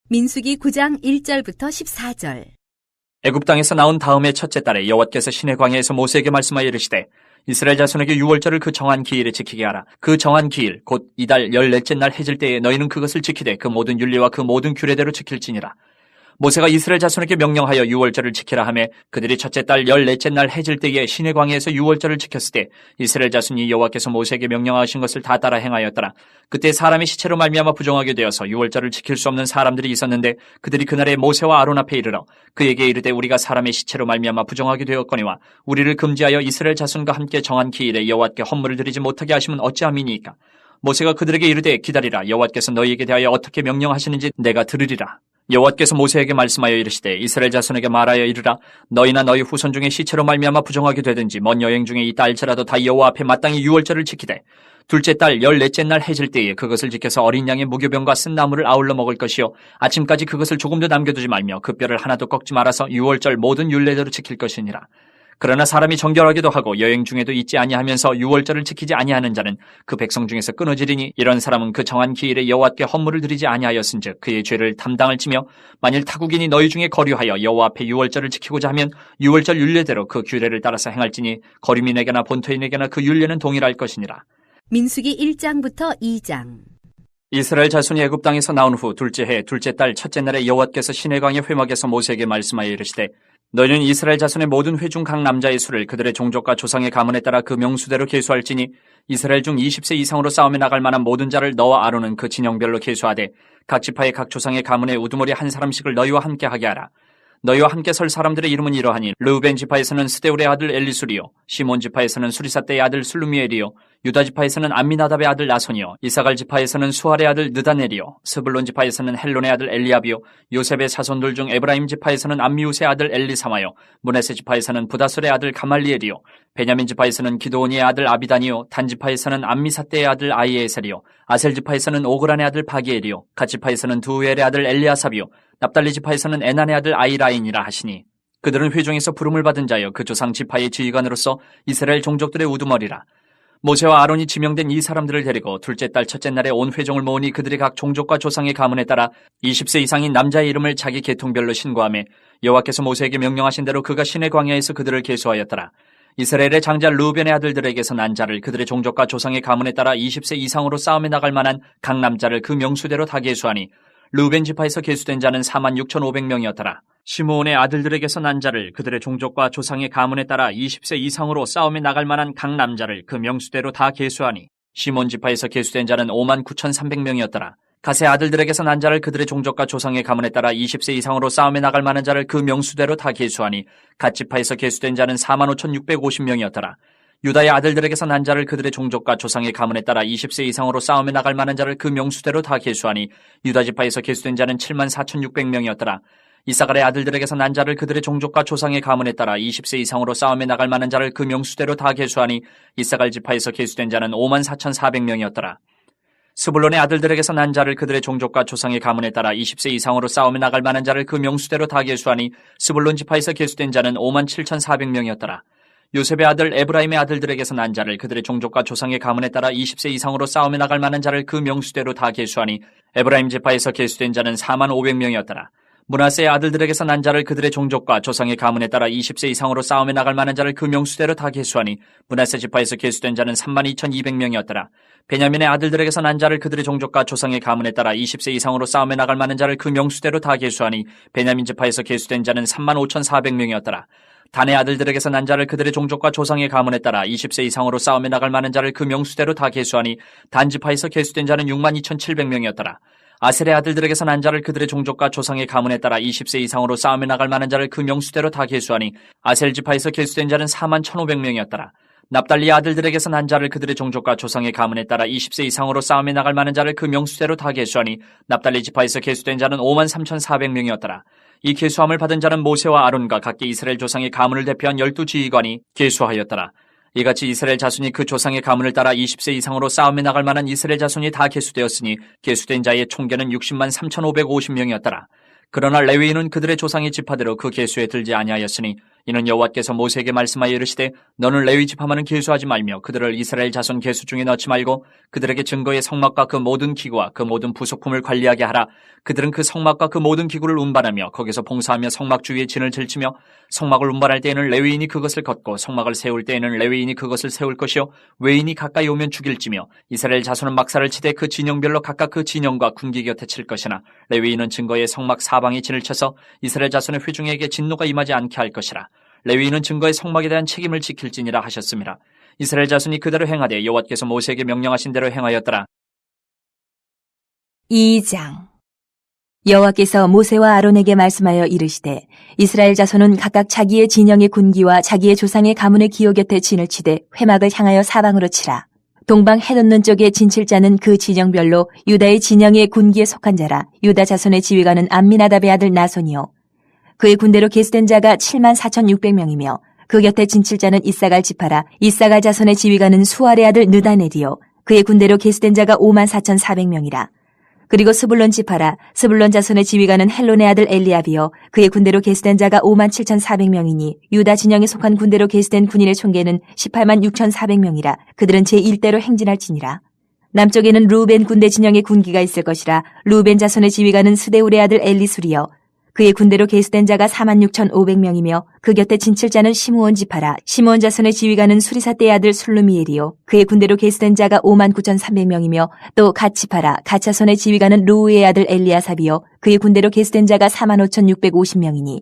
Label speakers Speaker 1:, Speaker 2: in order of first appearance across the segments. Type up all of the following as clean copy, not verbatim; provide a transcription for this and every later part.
Speaker 1: 민수기 9장 1절부터 14절.
Speaker 2: 애굽 땅에서 나온 다음의 첫째 달에 여호와께서 시내 광야에서 모세에게 말씀하여 이르시되 이스라엘 자손에게 유월절을 그 정한 기일에 지키게 하라. 그 정한 기일 곧 이달 14째 날 해질 때에 너희는 그것을 지키되 그 모든 율례와 그 모든 규례대로 지킬지니라. 모세가 이스라엘 자손에게 명령하여 유월절을 지키라 하매 그들이 첫째 달 14째 날 해질 때에 시내 광야에서 유월절을 지켰을 때 이스라엘 자손이 여호와께서 모세에게 명령하신 것을 다 따라 행하였더라. 그때 사람이 시체로 말미암아 부정하게 되어서 유월절을 지킬 수 없는 사람들이 있었는데 그들이 그날에 모세와 아론 앞에 이르러 그에게 이르되 우리가 사람의 시체로 말미암아 부정하게 되었거니와 우리를 금지하여 이스라엘 자손과 함께 정한 기일에 여호와께 헌물을 드리지 못하게 하시면 어찌함이니이까. 모세가 그들에게 이르되 기다리라. 여호와께서 너희에게 대하여 어떻게 명령하시는지 내가 들으리라. 여호와께서 모세에게 말씀하여 이르시되 이스라엘 자손에게 말하여 이르라. 너희나 너희 후손 중에 시체로 말미암아 부정하게 되든지 먼 여행 중에 있다 할지라도 다 여호와 앞에 마땅히 유월절을 지키되 둘째 달 14째 날 해질 때에 그것을 지켜서 어린 양의 무교병과 쓴 나물을 아울러 먹을 것이요 아침까지 그것을 조금도 남겨두지 말며 그 뼈를 하나도 꺾지 말아서 유월절 모든 율례대로 지킬 것이니라. 그러나 사람이 정결하기도 하고 여행 중에도 있지 아니하면서 유월절을 지키지 아니하는 자는 그 백성 중에서 끊어지리니 이런 사람은 그 정한 기일에 여호와께 헌물을 드리지 아니하였은즉 그의 죄를 담당을 치며 만일 타국인이 너희 중에 거류하여 여호와 앞에 유월절을 지키고자 하면 유월절 율례대로 그 규례를 따라서 행할지니 거류민에게나 본토인에게나 그 율례는 동일할 것이니라.
Speaker 1: 민수기 1장부터 2장.
Speaker 2: 이스라엘 자손이 애굽 땅에서 나온 후 둘째 해 둘째 달 첫째 날에 여호와께서 시내강의 회막에서 모세에게 말씀하여 이르시되 너희는 이스라엘 자손의 모든 회 중 각 남자의 수를 그들의 종족과 조상의 가문에 따라 그 명수대로 계수할지니 이스라엘 중 20세 이상으로 싸움에 나갈 만한 모든 자를 너와 아론은 그 진영별로 계수하되 각 지파의 각 조상의 가문에 우두머리 한 사람씩을 너희와 함께 하게 하라. 너희와 함께 설 사람들의 이름은 이러하니 르우벤 지파에서는 스데울의 아들 엘리술이요 시몬 지파에서는 수리사떼의 아들 슬루미엘이요 유다 지파에서는 암미나답의 아들 나손이요 이사갈 지파에서는 수할의 아들 느다넬이요 스불론 지파에서는 헬론의 아들 엘리압이요 요셉의 자손들 중 에브라임 지파에서는 암미우스의 아들 엘리사마요 므낫세 지파에서는 부다술의 아들 가말리엘이요 베냐민 지파에서는 기드온이의 아들 아비단이요 단 지파에서는 암미사떼의 아들 아이에셀이요 아셀 지파에서는 오그란의 아들 바기엘이요 갓 지파에서는 두엘의 아들 엘리아삽이요 납달리 지파에서는 에난의 아들 아이라인이라 하시니 그들은 회중에서 부름을 받은 자여 그 조상 지파의 지휘관으로서 이스라엘 종족들의 우두머리라. 모세와 아론이 지명된 이 사람들을 데리고 둘째 달 첫째 날에 온 회중을 모으니 그들이 각 종족과 조상의 가문에 따라 20세 이상인 남자의 이름을 자기 계통별로 신고하며 여호와께서 모세에게 명령하신 대로 그가 시내 광야에서 그들을 계수하였더라. 이스라엘의 장자 르우벤의 아들들에게서 난 자를 그들의 종족과 조상의 가문에 따라 20세 이상으로 싸움에 나갈 만한 각 남자를 그 명수대로 다 계수하니 르우벤 지파에서 계수된 자는 46,500명이었더라. 시므온의 아들들에게서 난 자를 그들의 종족과 조상의 가문에 따라 20세 이상으로 싸움에 나갈 만한 각 남자를 그 명수대로 다 계수하니 시몬 지파에서 계수된 자는 59,300명이었더라. 갓의 아들들에게서 난 자를 그들의 종족과 조상의 가문에 따라 20세 이상으로 싸움에 나갈 만한 자를 그 명수대로 다 계수하니 갓 지파에서 계수된 자는 45,650명이었더라. 유다의 아들들에게서 난 자를 그들의 종족과 조상의 가문에 따라 20세 이상으로 싸움에 나갈 만한 자를 그 명수대로 다 계수하니 유다 지파에서 계수된 자는 74,600명이었더라. 이사갈의 아들들에게서 난 자를 그들의 종족과 조상의 가문에 따라 20세 이상으로 싸움에 나갈 만한 자를 그 명수대로 다 계수하니 이사갈 지파에서 계수된 자는 54,400명이었더라. 스불론의 아들들에게서 난 자를 그들의 종족과 조상의 가문에 따라 20세 이상으로 싸움에 나갈 만한 자를 그 명수대로 다 계수하니 스불론 지파에서 계수된 자는 57,400명이었더라. 요셉의 아들 에브라임의 아들들에게서 난 자를 그들의 종족과 조상의 가문에 따라 20세 이상으로 싸움에 나갈 만한 자를 그 명수대로 다 계수하니 에브라임 지파에서 계수된 자는 45,500명이었더라. 므낫세의 아들들에게서 난 자를 그들의 종족과 조상의 가문에 따라 20세 이상으로 싸움에 나갈 만한 자를 그 명수대로 다 계수하니 므낫세 지파에서 계수된 자는 32,200명이었더라. 베냐민의 아들들에게서 난 자를 그들의 종족과 조상의 가문에 따라 20세 이상으로 싸움에 나갈 만한 자를 그 명수대로 다 계수하니 베냐민 지파에서 계수된 자는 35,400명이었더라. 단의 아들들에게서 난 자를 그들의 종족과 조상의 가문에 따라 20세 이상으로 싸움에 나갈 만한 자를 그 명수대로 다 계수하니 단 지파에서 계수된 자는 62,700명이었더라. 아셀의 아들들에게서 난 자를 그들의 종족과 조상의 가문에 따라 20세 이상으로 싸움에 나갈 만한 자를 그 명수대로 다 계수하니 아셀 지파에서 계수된 자는 41,500명이었더라. 납달리의 아들들에게서 난 자를 그들의 종족과 조상의 가문에 따라 20세 이상으로 싸움에 나갈 만한 자를 그 명수대로 다 계수하니 납달리 지파에서 계수된 자는 53,400명이었더라. 이 계수함을 받은 자는 모세와 아론과 각기 이스라엘 조상의 가문을 대표한 12지휘관이 계수하였더라. 이같이 이스라엘 자손이 그 조상의 가문을 따라 20세 이상으로 싸움에 나갈 만한 이스라엘 자손이 다 계수되었으니 계수된 자의 총계는 603,550명이었더라. 그러나 레위인은 그들의 조상의 지파대로 그 계수에 들지 아니하였으니 이는 여호와께서 모세에게 말씀하여 이르시되 너는 레위 지파만은 계수하지 말며 그들을 이스라엘 자손 계수 중에 넣지 말고 그들에게 증거의 성막과 그 모든 기구와 그 모든 부속품을 관리하게 하라. 그들은 그 성막과 그 모든 기구를 운반하며 거기서 봉사하며 성막 주위에 진을 들치며 성막을 운반할 때에는 레위인이 그것을 걷고 성막을 세울 때에는 레위인이 그것을 세울 것이요 외인이 가까이 오면 죽일지며 이스라엘 자손은 막사를 치되 그 진영별로 각각 그 진영과 군기 곁에 칠 것이나 레위인은 증거의 성막 사방에 진을 쳐서 이스라엘 자손의 회중에게 진노가 임하지 않게 할 것이라. 레위인은 증거의 성막에 대한 책임을 지킬지니라 하셨습니다. 이스라엘 자손이 그대로 행하되 여호와께서 모세에게 명령하신 대로 행하였더라.
Speaker 3: 2장. 여호와께서 모세와 아론에게 말씀하여 이르시되 이스라엘 자손은 각각 자기의 진영의 군기와 자기의 조상의 가문의 기호 곁에 진을 치되 회막을 향하여 사방으로 치라. 동방 해돋는 쪽에 진칠자는 그 진영별로 유다의 진영의 군기에 속한 자라. 유다 자손의 지휘관은 암미나답의 아들 나손이요 그의 군대로 계수된 자가 74,600명이며 그 곁에 진칠자는 이사갈 지파라. 이사갈 자손의 지휘관은 수알의 아들 느다넬이요 그의 군대로 계수된 자가 54,400명이라. 그리고 스불론 지파라. 스불론 자손의 지휘관은 헬론의 아들 엘리압이요 그의 군대로 계수된 자가 57,400명이니 유다 진영에 속한 군대로 계수된 군인의 총계는 186,400명이라. 그들은 제1대로 행진할지니라. 남쪽에는 루벤 군대 진영의 군기가 있을 것이라. 루벤 자손의 지휘관은 스데울의 아들 엘리술이요 그의 군대로 계수된 자가 46,500명이며 그 곁에 진칠자는 시므온 지파라. 시므온 자손의 지휘관은 수리사떼의 아들 술루미엘이요 그의 군대로 계수된 자가 59,300명이며 또 갓 지파라. 갓 자손의 지휘관은 루우의 아들 엘리아삽이요 그의 군대로 계수된 자가 45,650명이니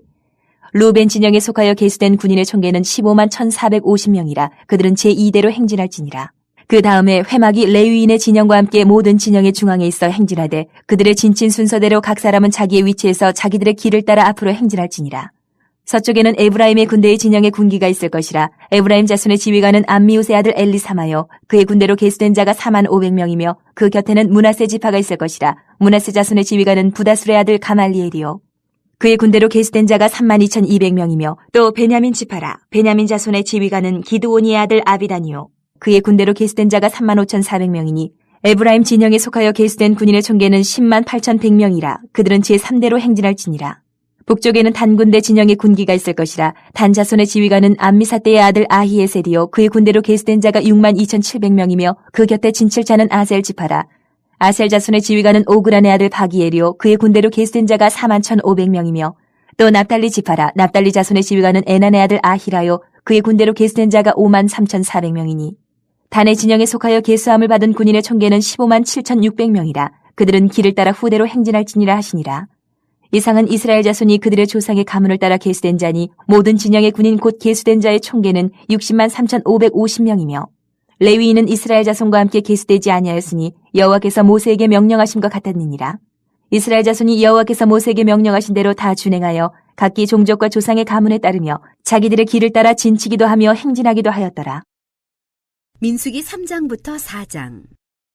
Speaker 3: 루벤 진영에 속하여 계수된 군인의 총계는 151,450명이라. 그들은 제2대로 행진할지니라. 그 다음에 회막이 레위인의 진영과 함께 모든 진영의 중앙에 있어 행진하되 그들의 진친 순서대로 각 사람은 자기의 위치에서 자기들의 길을 따라 앞으로 행진할지니라. 서쪽에는 에브라임의 군대의 진영의 군기가 있을 것이라. 에브라임 자손의 지휘관은 암미우스의 아들 엘리사마요 그의 군대로 계수된 자가 45,500명이며 그 곁에는 므낫세 지파가 있을 것이라. 므낫세 자손의 지휘관은 부다술의 아들 가말리엘이요 그의 군대로 계수된 자가 32,200명이며 또 베냐민 지파라. 베냐민 자손의 지휘관은 기드오니의 아들 아비단이요 그의 군대로 계수된 자가 35,400명이니 에브라임 진영에 속하여 계수된 군인의 총계는 108,100명이라. 그들은 제3대로 행진할지니라. 북쪽에는 단 군대 진영의 군기가 있을 것이라. 단 자손의 지휘관은 암미사떼의 아들 아히에셀이요 그의 군대로 계수된 자가 62,700명이며 그 곁에 진칠자는 아셀 지파라. 아셀 자손의 지휘관은 오그란의 아들 바기엘이요 그의 군대로 계수된 자가 41,500명이며 또 납달리 지파라. 납달리 자손의 지휘관은 에난의 아들 아히라요 그의 군대로 계수된 자가 53,400명이니 단의 진영에 속하여 계수함을 받은 군인의 총계는 157,600명이라. 그들은 길을 따라 후대로 행진할지니라 하시니라. 이상은 이스라엘 자손이 그들의 조상의 가문을 따라 계수된 자니 모든 진영의 군인 곧 계수된 자의 총계는 603,550명이며 레위인은 이스라엘 자손과 함께 계수되지 아니하였으니 여호와께서 모세에게 명령하심과 같았느니라. 이스라엘 자손이 여호와께서 모세에게 명령하신 대로 다 준행하여 각기 종족과 조상의 가문에 따르며 자기들의 길을 따라 진치기도 하며 행진하기도 하였더라.
Speaker 1: 민수기 3장부터 4장.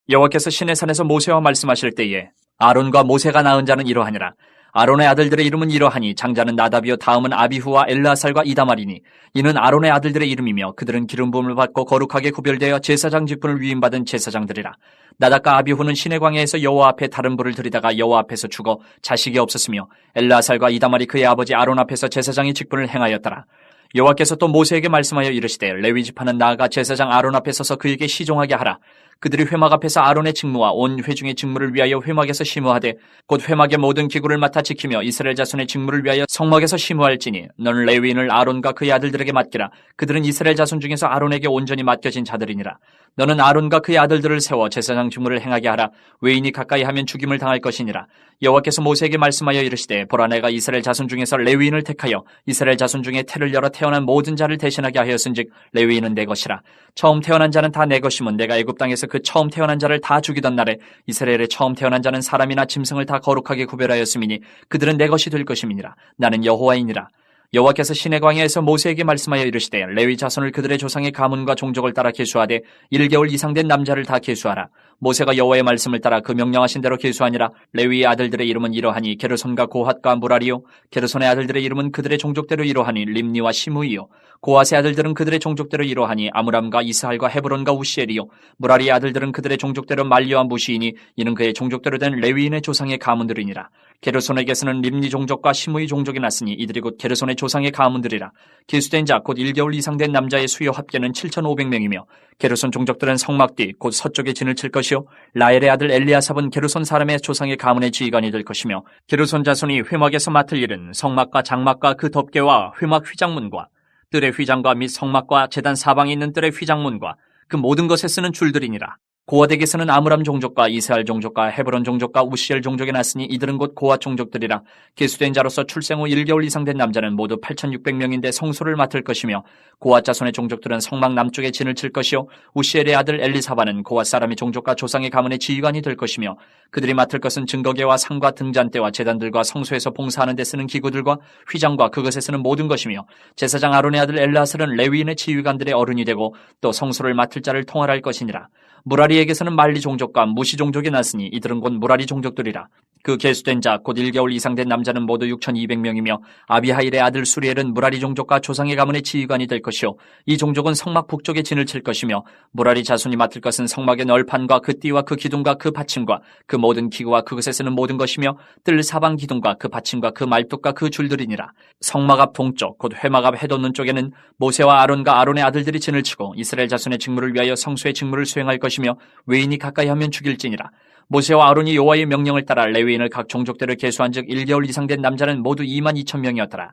Speaker 2: 여호와께서 시내산에서 모세와 말씀하실 때에 아론과 모세가 낳은 자는 이러하니라. 아론의 아들들의 이름은 이러하니 장자는 나답이요 다음은 아비후와 엘르아살과 이다말이니 이는 아론의 아들들의 이름이며 그들은 기름 부음을 받고 거룩하게 구별되어 제사장 직분을 위임받은 제사장들이라. 나답과 아비후는 시내 광야에서 여호와 앞에 다른 불을 들이다가 여호와 앞에서 죽어 자식이 없었으며 엘르아살과 이다말이 그의 아버지 아론 앞에서 제사장의 직분을 행하였더라. 여호와께서 또 모세에게 말씀하여 이르시되 레위 지파는 나아가 제사장 아론 앞에 서서 그에게 시종하게 하라. 그들이 회막 앞에서 아론의 직무와 온 회중의 직무를 위하여 회막에서 심우하되 곧 회막의 모든 기구를 맡아 지키며 이스라엘 자손의 직무를 위하여 성막에서 심우할지니 너는 레위인을 아론과 그의 아들들에게 맡기라. 그들은 이스라엘 자손 중에서 아론에게 온전히 맡겨진 자들이니라. 너는 아론과 그의 아들들을 세워 제사장 직무를 행하게 하라. 외인이 가까이 하면 죽임을 당할 것이니라. 여호와께서 모세에게 말씀하여 이르시되 보라 내가 이스라엘 자손 중에서 레위인을 택하여 이스라엘 자손 중에 태를 열어 태어난 모든 자를 대신하게 하였은즉 레위인은 내 것이라. 처음 태어난 자는 다 내 것이면 내가 애굽 땅에서 그 처음 태어난 자를 다 죽이던 날에 이스라엘의 처음 태어난 자는 사람이나 짐승을 다 거룩하게 구별하였음이니 그들은 내 것이 될 것임이니라. 나는 여호와이니라. 여호와께서 시내 광야에서 모세에게 말씀하여 이르시되 레위 자손을 그들의 조상의 가문과 종족을 따라 계수하되 1개월 이상 된 남자를 다 계수하라. 모세가 여호와의 말씀을 따라 그 명령하신 대로 계수하니라. 레위의 아들들의 이름은 이러하니 게르손과 고핫과 무라리요. 게르손의 아들들의 이름은 그들의 종족대로 이러하니 림니와 시므이요. 고핫의 아들들은 그들의 종족대로 이러하니 아므람과 이스할과 헤브론과 우시엘이요. 무라리의 아들들은 그들의 종족대로 말리와 무시이니 이는 그의 종족대로 된 레위인의 조상의 가문들이니라. 게르손에게서는 림니 종족과 시므이 종족이 났으니 이들이 곧 게르손의 조상의 가문들이라. 계수된 자 곧 1개월 이상 된 남자의 수요 합계는 7,500명이며 게르손 종족들은 성막 뒤 곧 서쪽에 진을 칠 것이요. 라엘의 아들 엘리아삽은 게르손 사람의 조상의 가문의 지휘관이 될 것이며 게르손 자손이 회막에서 맡을 일은 성막과 장막과 그 덮개와 회막 휘장문과 뜰의 휘장과 및 성막과 제단 사방에 있는 뜰의 휘장문과 그 모든 것에 쓰는 줄들이니라. 고핫에게서는 아므람 종족과 이스할 종족과 헤브론 종족과 우시엘 종족이 났으니 이들은 곧 고핫 종족들이라. 계수된 자로서 출생 후 1개월 이상 된 남자는 모두 8,600명인데 성소를 맡을 것이며 고핫 자손의 종족들은 성막 남쪽에 진을 칠 것이요. 우시엘의 아들 엘리사바는 고핫 사람의 종족과 조상의 가문의 지휘관이 될 것이며 그들이 맡을 것은 증거계와 상과 등잔대와 제단들과 성소에서 봉사하는 데 쓰는 기구들과 휘장과 그것에 쓰는 모든 것이며 제사장 아론의 아들 엘르아살은 레위인의 지휘관들의 어른이 되고 또 성소를 맡을 자를 통할할 것이니라. 무라리에게서는 말리 종족과 무시 종족이 났으니 이들은 곧 무라리 종족들이라. 그 계수된 자 곧 1개월 이상 된 남자는 모두 6,200명이며 아비하일의 아들 수리엘은 무라리 종족과 조상의 가문의 지휘관이 될 것이요. 이 종족은 성막 북쪽에 진을 칠 것이며 무라리 자손이 맡을 것은 성막의 널판과 그 띠와 그 기둥과 그 받침과 그 모든 기구와 그것에 쓰는 모든 것이며 뜰 사방 기둥과 그 받침과 그 말뚝과 그 줄들이니라. 성막 앞 동쪽 곧 회막 앞 해돋는 쪽에는 모세와 아론과 아론의 아들들이 진을 치고 이스라엘 자손의 직무를 위하여 성소의 직무를 수행할 것이며 외인이 가까이 하면 죽일지니라. 모세와 아론이 여호와의 명령을 따라 레위인을 각 종족대로 계수한즉 1개월 이상 된 남자는 모두 22,000명이었더라.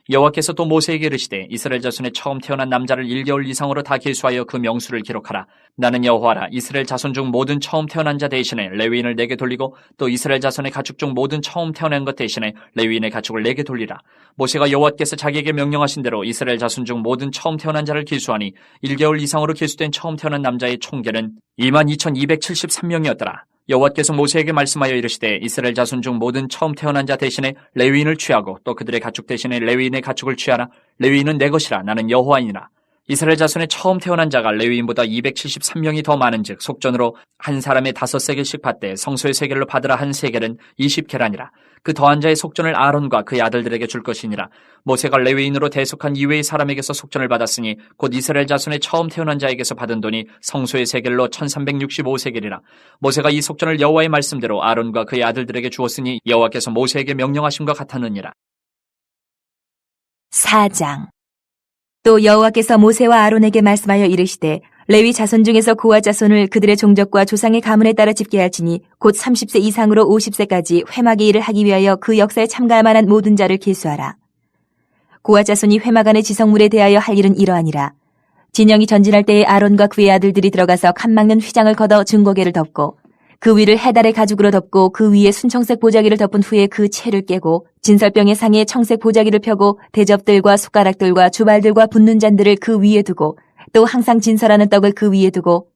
Speaker 2: 여호와께서 또 모세에게 이르시되 이스라엘 자손의 처음 태어난 남자를 1개월 이상으로 다 계수하여 그 명수를 기록하라. 나는 여호와라. 이스라엘 자손 중 모든 처음 태어난 자 대신에 레위인을 내게 돌리고 또 이스라엘 자손의 가축 중 모든 처음 태어난 것 대신에 레위인의 가축을 내게 돌리라. 모세가 여호와께서 자기에게 명령하신 대로 이스라엘 자손 중 모든 처음 태어난 자를 계수하니 1개월 이상으로 계수된 처음 태어난 남자의 총계는 22,273명이었더라. 여호와께서 모세에게 말씀하여 이르시되 이스라엘 자손 중 모든 처음 태어난 자 대신에 레위인을 취하고 또 그들의 가축 대신에 레위인의 가축을 취하라. 레위인은 내 것이라. 나는 여호와이니라. 이스라엘 자손의 처음 태어난 자가 레위인보다 273명이 더 많은즉 속전으로 한 사람의 5세겔씩 받되 성소의 세겔로 받으라 한 세겔은 20계란이라. 그 더한 자의 속전을 아론과 그의 아들들에게 줄 것이니라. 모세가 레위인으로 대속한 이외의 사람에게서 속전을 받았으니 곧 이스라엘 자손의 처음 태어난 자에게서 받은 돈이 성소의 세겔로 1365세겔이라. 모세가 이 속전을 여호와의 말씀대로 아론과 그의 아들들에게 주었으니 여호와께서 모세에게 명령하심과 같았느니라.
Speaker 3: 4장. 또 여호와께서 모세와 아론에게 말씀하여 이르시되 레위 자손 중에서 고핫 자손을 그들의 종족과 조상의 가문에 따라 집계할지니 곧 30세 이상으로 50세까지 회막의 일을 하기 위하여 그 역사에 참가할 만한 모든 자를 계수하라. 고핫 자손이 회막 안의 지성물에 대하여 할 일은 이러하니라. 진영이 전진할 때에 아론과 그의 아들들이 들어가서 칸 막는 휘장을 걷어 증거계를 덮고 그 위를 해달의 가죽으로 덮고 그 위에 순청색 보자기를 덮은 후에 그 채를 깨고 진설병의 상에 청색 보자기를 펴고 대접들과 숟가락들과 주발들과 붓는 잔들을 그 위에 두고 또 항상 진설하는 떡을 그 위에 두고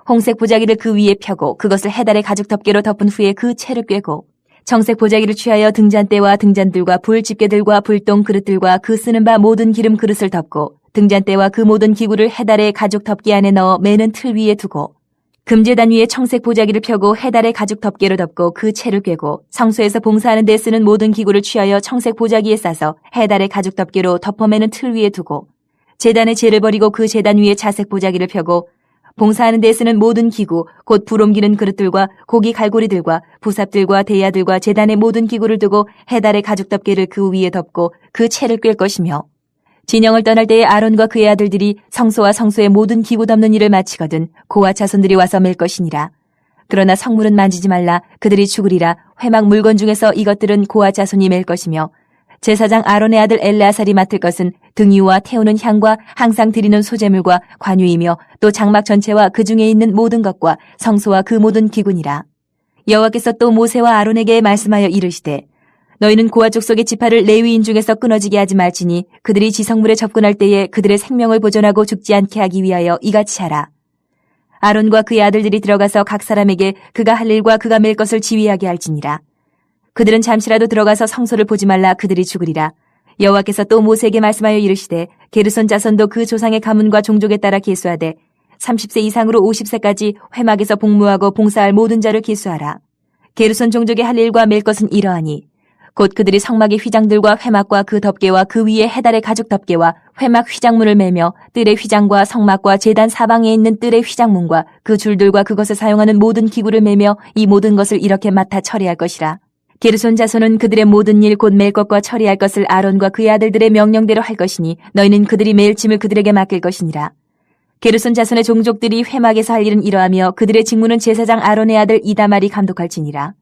Speaker 3: 홍색 보자기를 그 위에 펴고 그것을 해달의 가죽 덮개로 덮은 후에 그 채를 꿰고 청색 보자기를 취하여 등잔대와 등잔들과 불 집게들과 불똥 그릇들과 그 쓰는 바 모든 기름 그릇을 덮고 등잔대와 그 모든 기구를 해달의 가죽 덮개 안에 넣어 매는 틀 위에 두고 금제단 위에 청색 보자기를 펴고 해달의 가죽 덮개로 덮고 그 채를 꿰고 성소에서 봉사하는 데 쓰는 모든 기구를 취하여 청색 보자기에 싸서 해달의 가죽 덮개로 덮어매는 틀 위에 두고 제단의 재를 버리고 그 제단 위에 자색 보자기를 펴고 봉사하는 데 쓰는 모든 기구 곧 불 옮기는 그릇들과 고기 갈고리들과 부삽들과 대야들과 제단의 모든 기구를 두고 해달의 가죽 덮개를 그 위에 덮고 그 채를 꿰 것이며 진영을 떠날 때에 아론과 그의 아들들이 성소와 성소의 모든 기구 덮는 일을 마치거든 고핫 자손들이 와서 맬 것이니라. 그러나 성물은 만지지 말라. 그들이 죽으리라. 회막 물건 중에서 이것들은 고핫 자손이 맬 것이며 제사장 아론의 아들 엘르아살이 맡을 것은 등유와 태우는 향과 항상 드리는 소제물과 관유이며 또 장막 전체와 그 중에 있는 모든 것과 성소와 그 모든 기구니라. 여호와께서 또 모세와 아론에게 말씀하여 이르시되 너희는 고핫 족속의 지파를 레위인 중에서 끊어지게 하지 말지니 그들이 지성물에 접근할 때에 그들의 생명을 보존하고 죽지 않게 하기 위하여 이같이 하라. 아론과 그의 아들들이 들어가서 각 사람에게 그가 할 일과 그가 맬 것을 지휘하게 할지니라. 그들은 잠시라도 들어가서 성소를 보지 말라. 그들이 죽으리라. 여호와께서 또 모세에게 말씀하여 이르시되 게르손 자손도 그 조상의 가문과 종족에 따라 계수하되 30세 이상으로 50세까지 회막에서 복무하고 봉사할 모든 자를 계수하라. 게르손 종족이 할 일과 맬 것은 이러하니 곧 그들이 성막의 휘장들과 회막과 그 덮개와 그 위에 해달의 가죽 덮개와 회막 휘장문을 매며 뜰의 휘장과 성막과 제단 사방에 있는 뜰의 휘장문과 그 줄들과 그것을 사용하는 모든 기구를 매며 이 모든 것을 이렇게 맡아 처리할 것이라. 게르손 자손은 그들의 모든 일 곧 맬 것과 처리할 것을 아론과 그의 아들들의 명령대로 할 것이니 너희는 그들이 매일 짐을 그들에게 맡길 것이니라. 게르손 자손의 종족들이 회막에서 할 일은 이러하며 그들의 직무는 제사장 아론의 아들 이다말이 감독할지니라.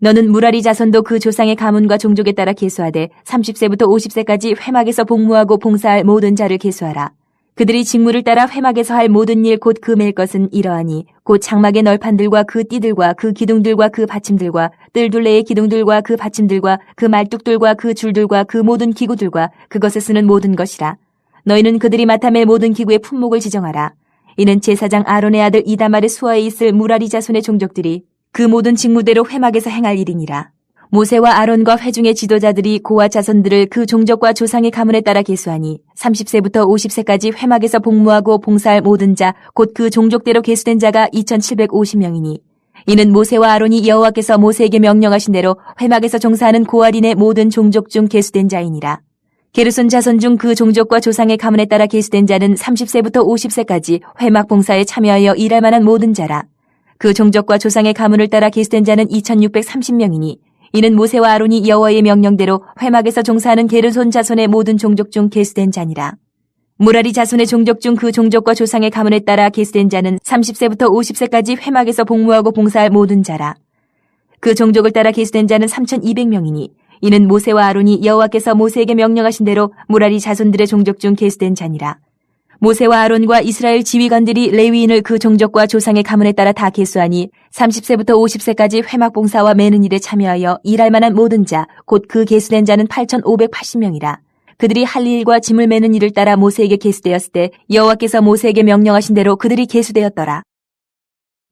Speaker 3: 너는 무라리 자손도 그 조상의 가문과 종족에 따라 계수하되 30세부터 50세까지 회막에서 복무하고 봉사할 모든 자를 계수하라. 그들이 직무를 따라 회막에서 할 모든 일 곧 그 맬 것은 이러하니 곧 장막의 널판들과 그 띠들과 그 기둥들과 그 받침들과 뜰 둘레의 기둥들과 그 받침들과 그 말뚝들과 그 줄들과 그 모든 기구들과 그것에 쓰는 모든 것이라. 너희는 그들이 맡아 맬 모든 기구의 품목을 지정하라. 이는 제사장 아론의 아들 이다말의 수하에 있을 무라리 자손의 종족들이 그 모든 직무대로 회막에서 행할 일이니라. 모세와 아론과 회중의 지도자들이 고아 자손들을 그 종족과 조상의 가문에 따라 계수하니 30세부터 50세까지 회막에서 복무하고 봉사할 모든 자 곧 그 종족대로 계수된 자가 2750명이니 이는 모세와 아론이 여호와께서 모세에게 명령하신 대로 회막에서 종사하는 고아린의 모든 종족 중 계수된 자이니라. 게르손 자손 중 그 종족과 조상의 가문에 따라 계수된 자는 30세부터 50세까지 회막 봉사에 참여하여 일할 만한 모든 자라. 그 종족과 조상의 가문을 따라 계수된 자는 2630명이니 이는 모세와 아론이 여호와의 명령대로 회막에서 종사하는 게르손 자손의 모든 종족 중 계수된 자니라. 무라리 자손의 종족 중 그 종족과 조상의 가문에 따라 계수된 자는 30세부터 50세까지 회막에서 복무하고 봉사할 모든 자라. 그 종족을 따라 계수된 자는 3200명이니 이는 모세와 아론이 여호와께서 모세에게 명령하신 대로 무라리 자손들의 종족 중 계수된 자니라. 모세와 아론과 이스라엘 지휘관들이 레위인을 그 종족과 조상의 가문에 따라 다 계수하니 30세부터 50세까지 회막 봉사와 매는 일에 참여하여 일할 만한 모든 자 곧 그 계수된 자는 8580명이라. 그들이 할 일과 짐을 매는 일을 따라 모세에게 계수되었을 때 여호와께서 모세에게 명령하신 대로 그들이 계수되었더라.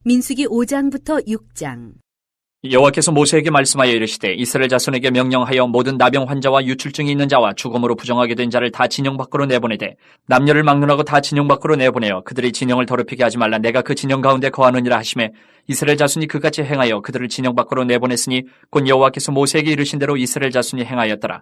Speaker 1: 민수기 5장부터 6장.
Speaker 2: 여호와께서 모세에게 말씀하여 이르시되 이스라엘 자손에게 명령하여 모든 나병 환자와 유출증이 있는 자와 죽음으로 부정하게 된 자를 다 진영 밖으로 내보내되 남녀를 막론하고 다 진영 밖으로 내보내어 그들이 진영을 더럽히게 하지 말라. 내가 그 진영 가운데 거하느니라 하시매 이스라엘 자손이 그같이 행하여 그들을 진영 밖으로 내보냈으니 곧 여호와께서 모세에게 이르신 대로 이스라엘 자손이 행하였더라.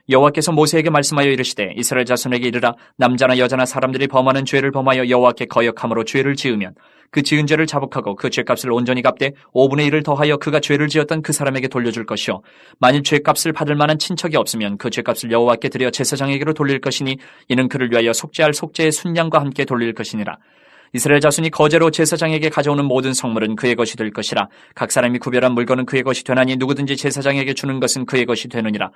Speaker 2: 여호와께서 모세에게 말씀하여 이르시되 이스라엘 자손에게 이르라. 남자나 여자나 사람들이 범하는 죄를 범하여 여호와께 거역함으로 죄를 지으면 그 지은 죄를 자복하고 그 죄값을 온전히 갚되 5분의 1을 더하여 그가 죄를 지었던 그 사람에게 돌려줄 것이요 만일 죄값을 받을 만한 친척이 없으면 그 죄값을 여호와께 드려 제사장에게로 돌릴 것이니 이는 그를 위하여 속죄할 속죄의 순양과 함께 돌릴 것이니라. 이스라엘 자손이 거제로 제사장에게 가져오는 모든 성물은 그의 것이 될 것이라. 각 사람이 구별한 물건은 그의 것이 되나니 누구든지 제사장에게 주는 것은 그의 것이 되느니라.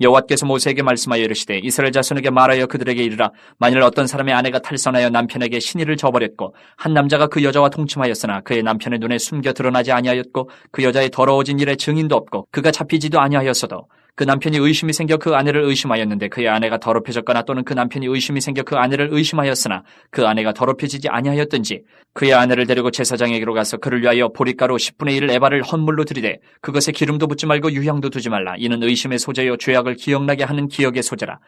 Speaker 2: 여호와께서 모세에게 말씀하여 이르시되 이스라엘 자손에게 말하여 그들에게 이르라. 만일 어떤 사람의 아내가 탈선하여 남편에게 신의를 저버렸고 한 남자가 그 여자와 동침하였으나 그의 남편의 눈에 숨겨 드러나지 아니하였고 그 여자의 더러워진 일에 증인도 없고 그가 잡히지도 아니하였어도 그 남편이 의심이 생겨 그 아내를 의심하였는데 그의 아내가 더럽혀졌거나 또는 그 남편이 의심이 생겨 그 아내를 의심하였으나 그 아내가 더럽혀지지 아니하였든지 그의 아내를 데리고 제사장에게로 가서 그를 위하여 보리가루 10분의 1 에바를 헌물로 드리되 그것에 기름도 붓지 말고 유향도 두지 말라. 이는 의심의 소재요 죄악을 기억나게 하는 기억의 소재라.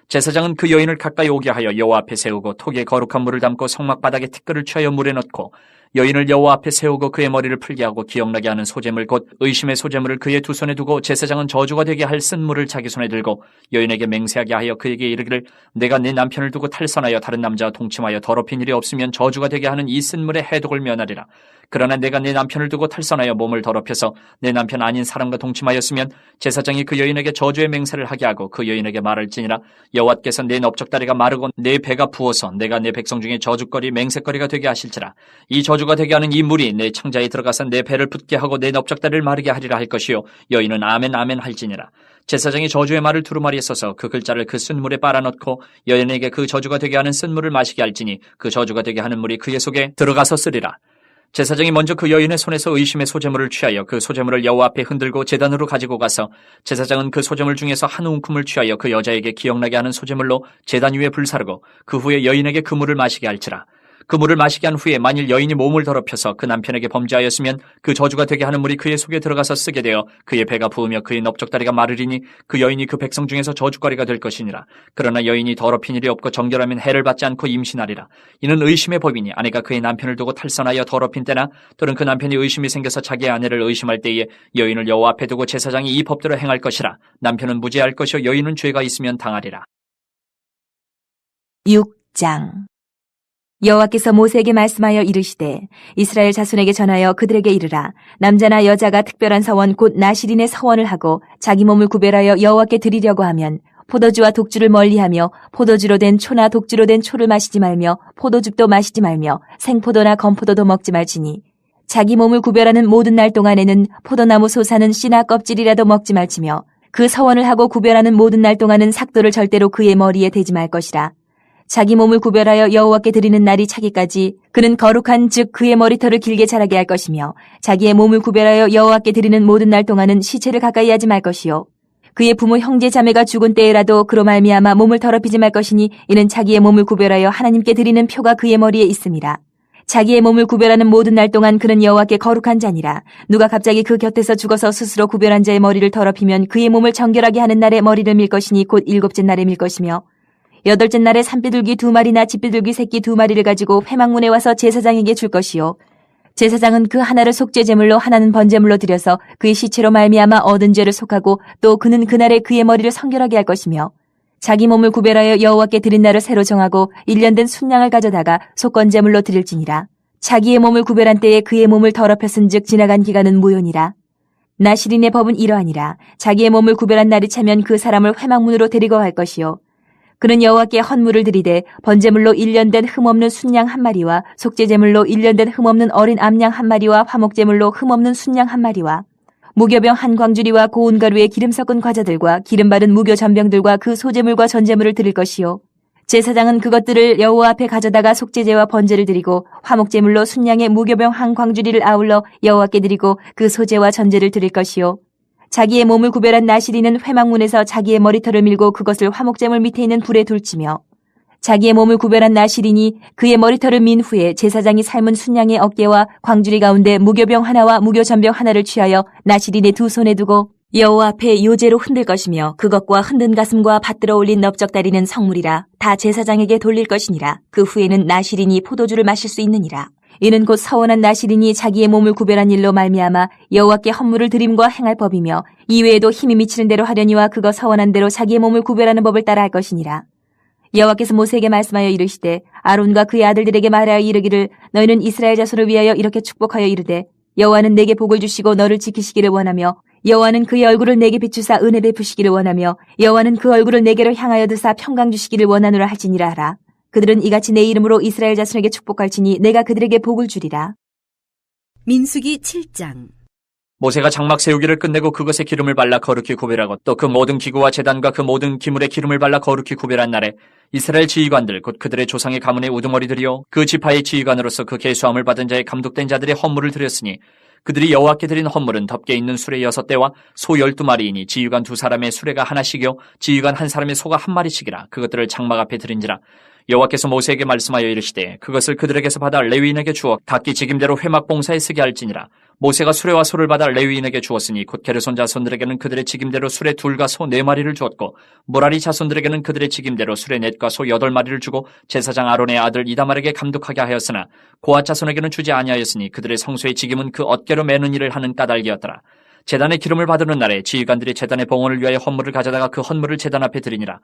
Speaker 2: 제사장은 그 여인을 가까이 오게 하여 여호와 앞에 세우고 톡에 거룩한 물을 담고 성막 바닥에 티끌을 취하여 물에 넣고 여인을 여호와 앞에 세우고 그의 머리를 풀게 하고 기억나게 하는 소재물 곧 의심의 소재물을 그의 두 손에 두고 제사장은 저주가 되게 할 쓴물을 자기 손에 들고 여인에게 맹세하게 하여 그에게 이르기를 내가 내 남편을 두고 탈선하여 다른 남자와 동침하여 더럽힌 일이 없으면 저주가 되게 하는 이 쓴물의 해독을 면하리라. 그러나 내가 내 남편을 두고 탈선하여 몸을 더럽혀서 내 남편 아닌 사람과 동침하였으면 제사장이 그 여인에게 저주의 맹세를 하게 하고 그 여인에게 말할지니라. 여호와께서 내 넓적다리가 마르고 내 배가 부어서 내가 내 백성 중에 저주거리 맹세거리가 되게 하실지라. 이 저주가 되게 하는 이 물이 내 창자에 들어가서 내 배를 붓게 하고 내 넓적다리를 마르게 하리라 할 것이요 여인은 아멘 아멘 할지니라. 제사장이 저주의 말을 두루마리에 써서 그 글자를 그 쓴물에 빨아넣고 여인에게 그 저주가 되게 하는 쓴물을 마시게 할지니 그 저주가 되게 하는 물이 그의 속에 들어가서 쓰리라. 제사장이 먼저 그 여인의 손에서 의심의 소재물을 취하여 그 소재물을 여호와 앞에 흔들고 제단으로 가지고 가서 제사장은 그 소재물 중에서 한 움큼을 취하여 그 여자에게 기억나게 하는 소재물로 제단 위에 불사르고 그 후에 여인에게 그 물을 마시게 할지라. 그 물을 마시게 한 후에 만일 여인이 몸을 더럽혀서 그 남편에게 범죄하였으면 그 저주가 되게 하는 물이 그의 속에 들어가서 쓰게 되어 그의 배가 부으며 그의 넓적다리가 마르리니 그 여인이 그 백성 중에서 저주거리가 될 것이니라. 그러나 여인이 더럽힌 일이 없고 정결하면 해를 받지 않고 임신하리라. 이는 의심의 법이니 아내가 그의 남편을 두고 탈선하여 더럽힌 때나 또는 그 남편이 의심이 생겨서 자기의 아내를 의심할 때에 여인을 여호와 앞에 두고 제사장이 이 법대로 행할 것이라. 남편은 무죄할 것이요 여인은 죄가 있으면 당하리라.
Speaker 3: 6장. 여호와께서 모세에게 말씀하여 이르시되 이스라엘 자손에게 전하여 그들에게 이르라. 남자나 여자가 특별한 서원 곧 나실인의 서원을 하고 자기 몸을 구별하여 여호와께 드리려고 하면 포도주와 독주를 멀리하며 포도주로 된 초나 독주로 된 초를 마시지 말며 포도즙도 마시지 말며 생포도나 건포도도 먹지 말지니 자기 몸을 구별하는 모든 날 동안에는 포도나무 솟아는 씨나 껍질이라도 먹지 말지며 그 서원을 하고 구별하는 모든 날 동안은 삭도를 절대로 그의 머리에 대지 말 것이라. 자기 몸을 구별하여 여호와께 드리는 날이 차기까지 그는 거룩한 즉 그의 머리털을 길게 자라게 할 것이며 자기의 몸을 구별하여 여호와께 드리는 모든 날 동안은 시체를 가까이 하지 말 것이요 그의 부모 형제 자매가 죽은 때에라도 그로 말미암아 몸을 더럽히지 말 것이니 이는 자기의 몸을 구별하여 하나님께 드리는 표가 그의 머리에 있음이라. 자기의 몸을 구별하는 모든 날 동안 그는 여호와께 거룩한 자니라. 누가 갑자기 그 곁에서 죽어서 스스로 구별한 자의 머리를 더럽히면 그의 몸을 정결하게 하는 날에 머리를 밀 것이니 곧 일곱째 날에 밀 것이며 여덟째 날에 산비둘기 2마리나 집비둘기 새끼 2마리를 가지고 회막문에 와서 제사장에게 줄 것이요 제사장은 그 하나를 속죄제물로 하나는 번제물로 드려서 그의 시체로 말미암아 얻은 죄를 속하고 또 그는 그날에 그의 머리를 성결하게 할 것이며 자기 몸을 구별하여 여호와께 드린 날을 새로 정하고 1년 된 순양을 가져다가 속건제물로 드릴지니라. 자기의 몸을 구별한 때에 그의 몸을 더럽혔은즉 지나간 기간은 무효니라. 나실인의 법은 이러하니라. 자기의 몸을 구별한 날이 차면 그 사람을 회막문으로 데리고 갈 것이요 그는 여호와께 헌물을 드리되 번제물로 1년 된 흠없는 순양 1마리와 속죄제물로 1년 된 흠없는 어린 암양 1마리와 화목제물로 흠없는 순양 1마리와 무교병 한 광주리와 고운 가루에 기름 섞은 과자들과 기름 바른 무교 전병들과 그 소제물과 전제물을 드릴 것이요 제사장은 그것들을 여호와 앞에 가져다가 속죄제와 번제를 드리고 화목제물로 순양의 무교병 한 광주리를 아울러 여호와께 드리고 그 소제와 전제를 드릴 것이요 자기의 몸을 구별한 나실인은 회막문에서 자기의 머리털을 밀고 그것을 화목제물 밑에 있는 불에 둘지며 자기의 몸을 구별한 나실인이 그의 머리털을 민 후에 제사장이 삶은 순양의 어깨와 광주리 가운데 무교병 하나와 무교전병 하나를 취하여 나실인의 두 손에 두고 여호와 앞에 요제로 흔들 것이며 그것과 흔든 가슴과 받들어 올린 넓적다리는 성물이라 다 제사장에게 돌릴 것이니라. 그 후에는 나실인이 포도주를 마실 수 있느니라. 이는 곧 서원한 나실인이 자기의 몸을 구별한 일로 말미암아 여호와께 헌물을 드림과 행할 법이며 이외에도 힘이 미치는 대로 하려니와 그거 서원한 대로 자기의 몸을 구별하는 법을 따라 할 것이니라. 여호와께서 모세에게 말씀하여 이르시되 아론과 그의 아들들에게 말하여 이르기를 너희는 이스라엘 자손을 위하여 이렇게 축복하여 이르되 여호와는 내게 복을 주시고 너를 지키시기를 원하며 여호와는 그의 얼굴을 내게 비추사 은혜 베푸시기를 원하며 여호와는 그 얼굴을 내게로 향하여 드사 평강 주시기를 원하노라 할지니라 하라. 그들은 이같이 내 이름으로 이스라엘 자손에게 축복할지니 내가 그들에게 복을 주리라.
Speaker 1: 민수기 7장.
Speaker 2: 모세가 장막 세우기를 끝내고 그것에 기름을 발라 거룩히 구별하고 또 그 모든 기구와 제단과 그 모든 기물에 기름을 발라 거룩히 구별한 날에 이스라엘 지휘관들 곧 그들의 조상의 가문의 우두머리들이요 그 지파의 지휘관으로서 그 계수함을 받은 자의 감독된 자들의 헌물을 드렸으니 그들이 여호와께 드린 헌물은 덮개 있는 수레 6대와 소 12마리이니 지휘관 2사람의 수레가 하나씩이요 지휘관 1사람의 소가 1마리씩이라. 그것들을 장막 앞에 드린지라. 여호와께서 모세에게 말씀하여 이르시되 그것을 그들에게서 받아 레위인에게 주어 각기 직임대로 회막 봉사에 쓰게 할지니라. 모세가 수레와 소를 받아 레위인에게 주었으니 곧 게르손 자손들에게는 그들의 직임대로 수레 2과 소 4마리를 주었고 무라리 자손들에게는 그들의 직임대로 수레 4과 소 8마리를 주고 제사장 아론의 아들 이다말에게 감독하게 하였으나 고앗 자손에게는 주지 아니하였으니 그들의 성소의 직임은 그 어깨로 매는 일을 하는 까닭이었더라. 제단의 기름을 받는 날에 지휘관들이 제단의 봉헌을 위하여 헌물을 가져다가 그 헌물을 제단 앞에 드리니라.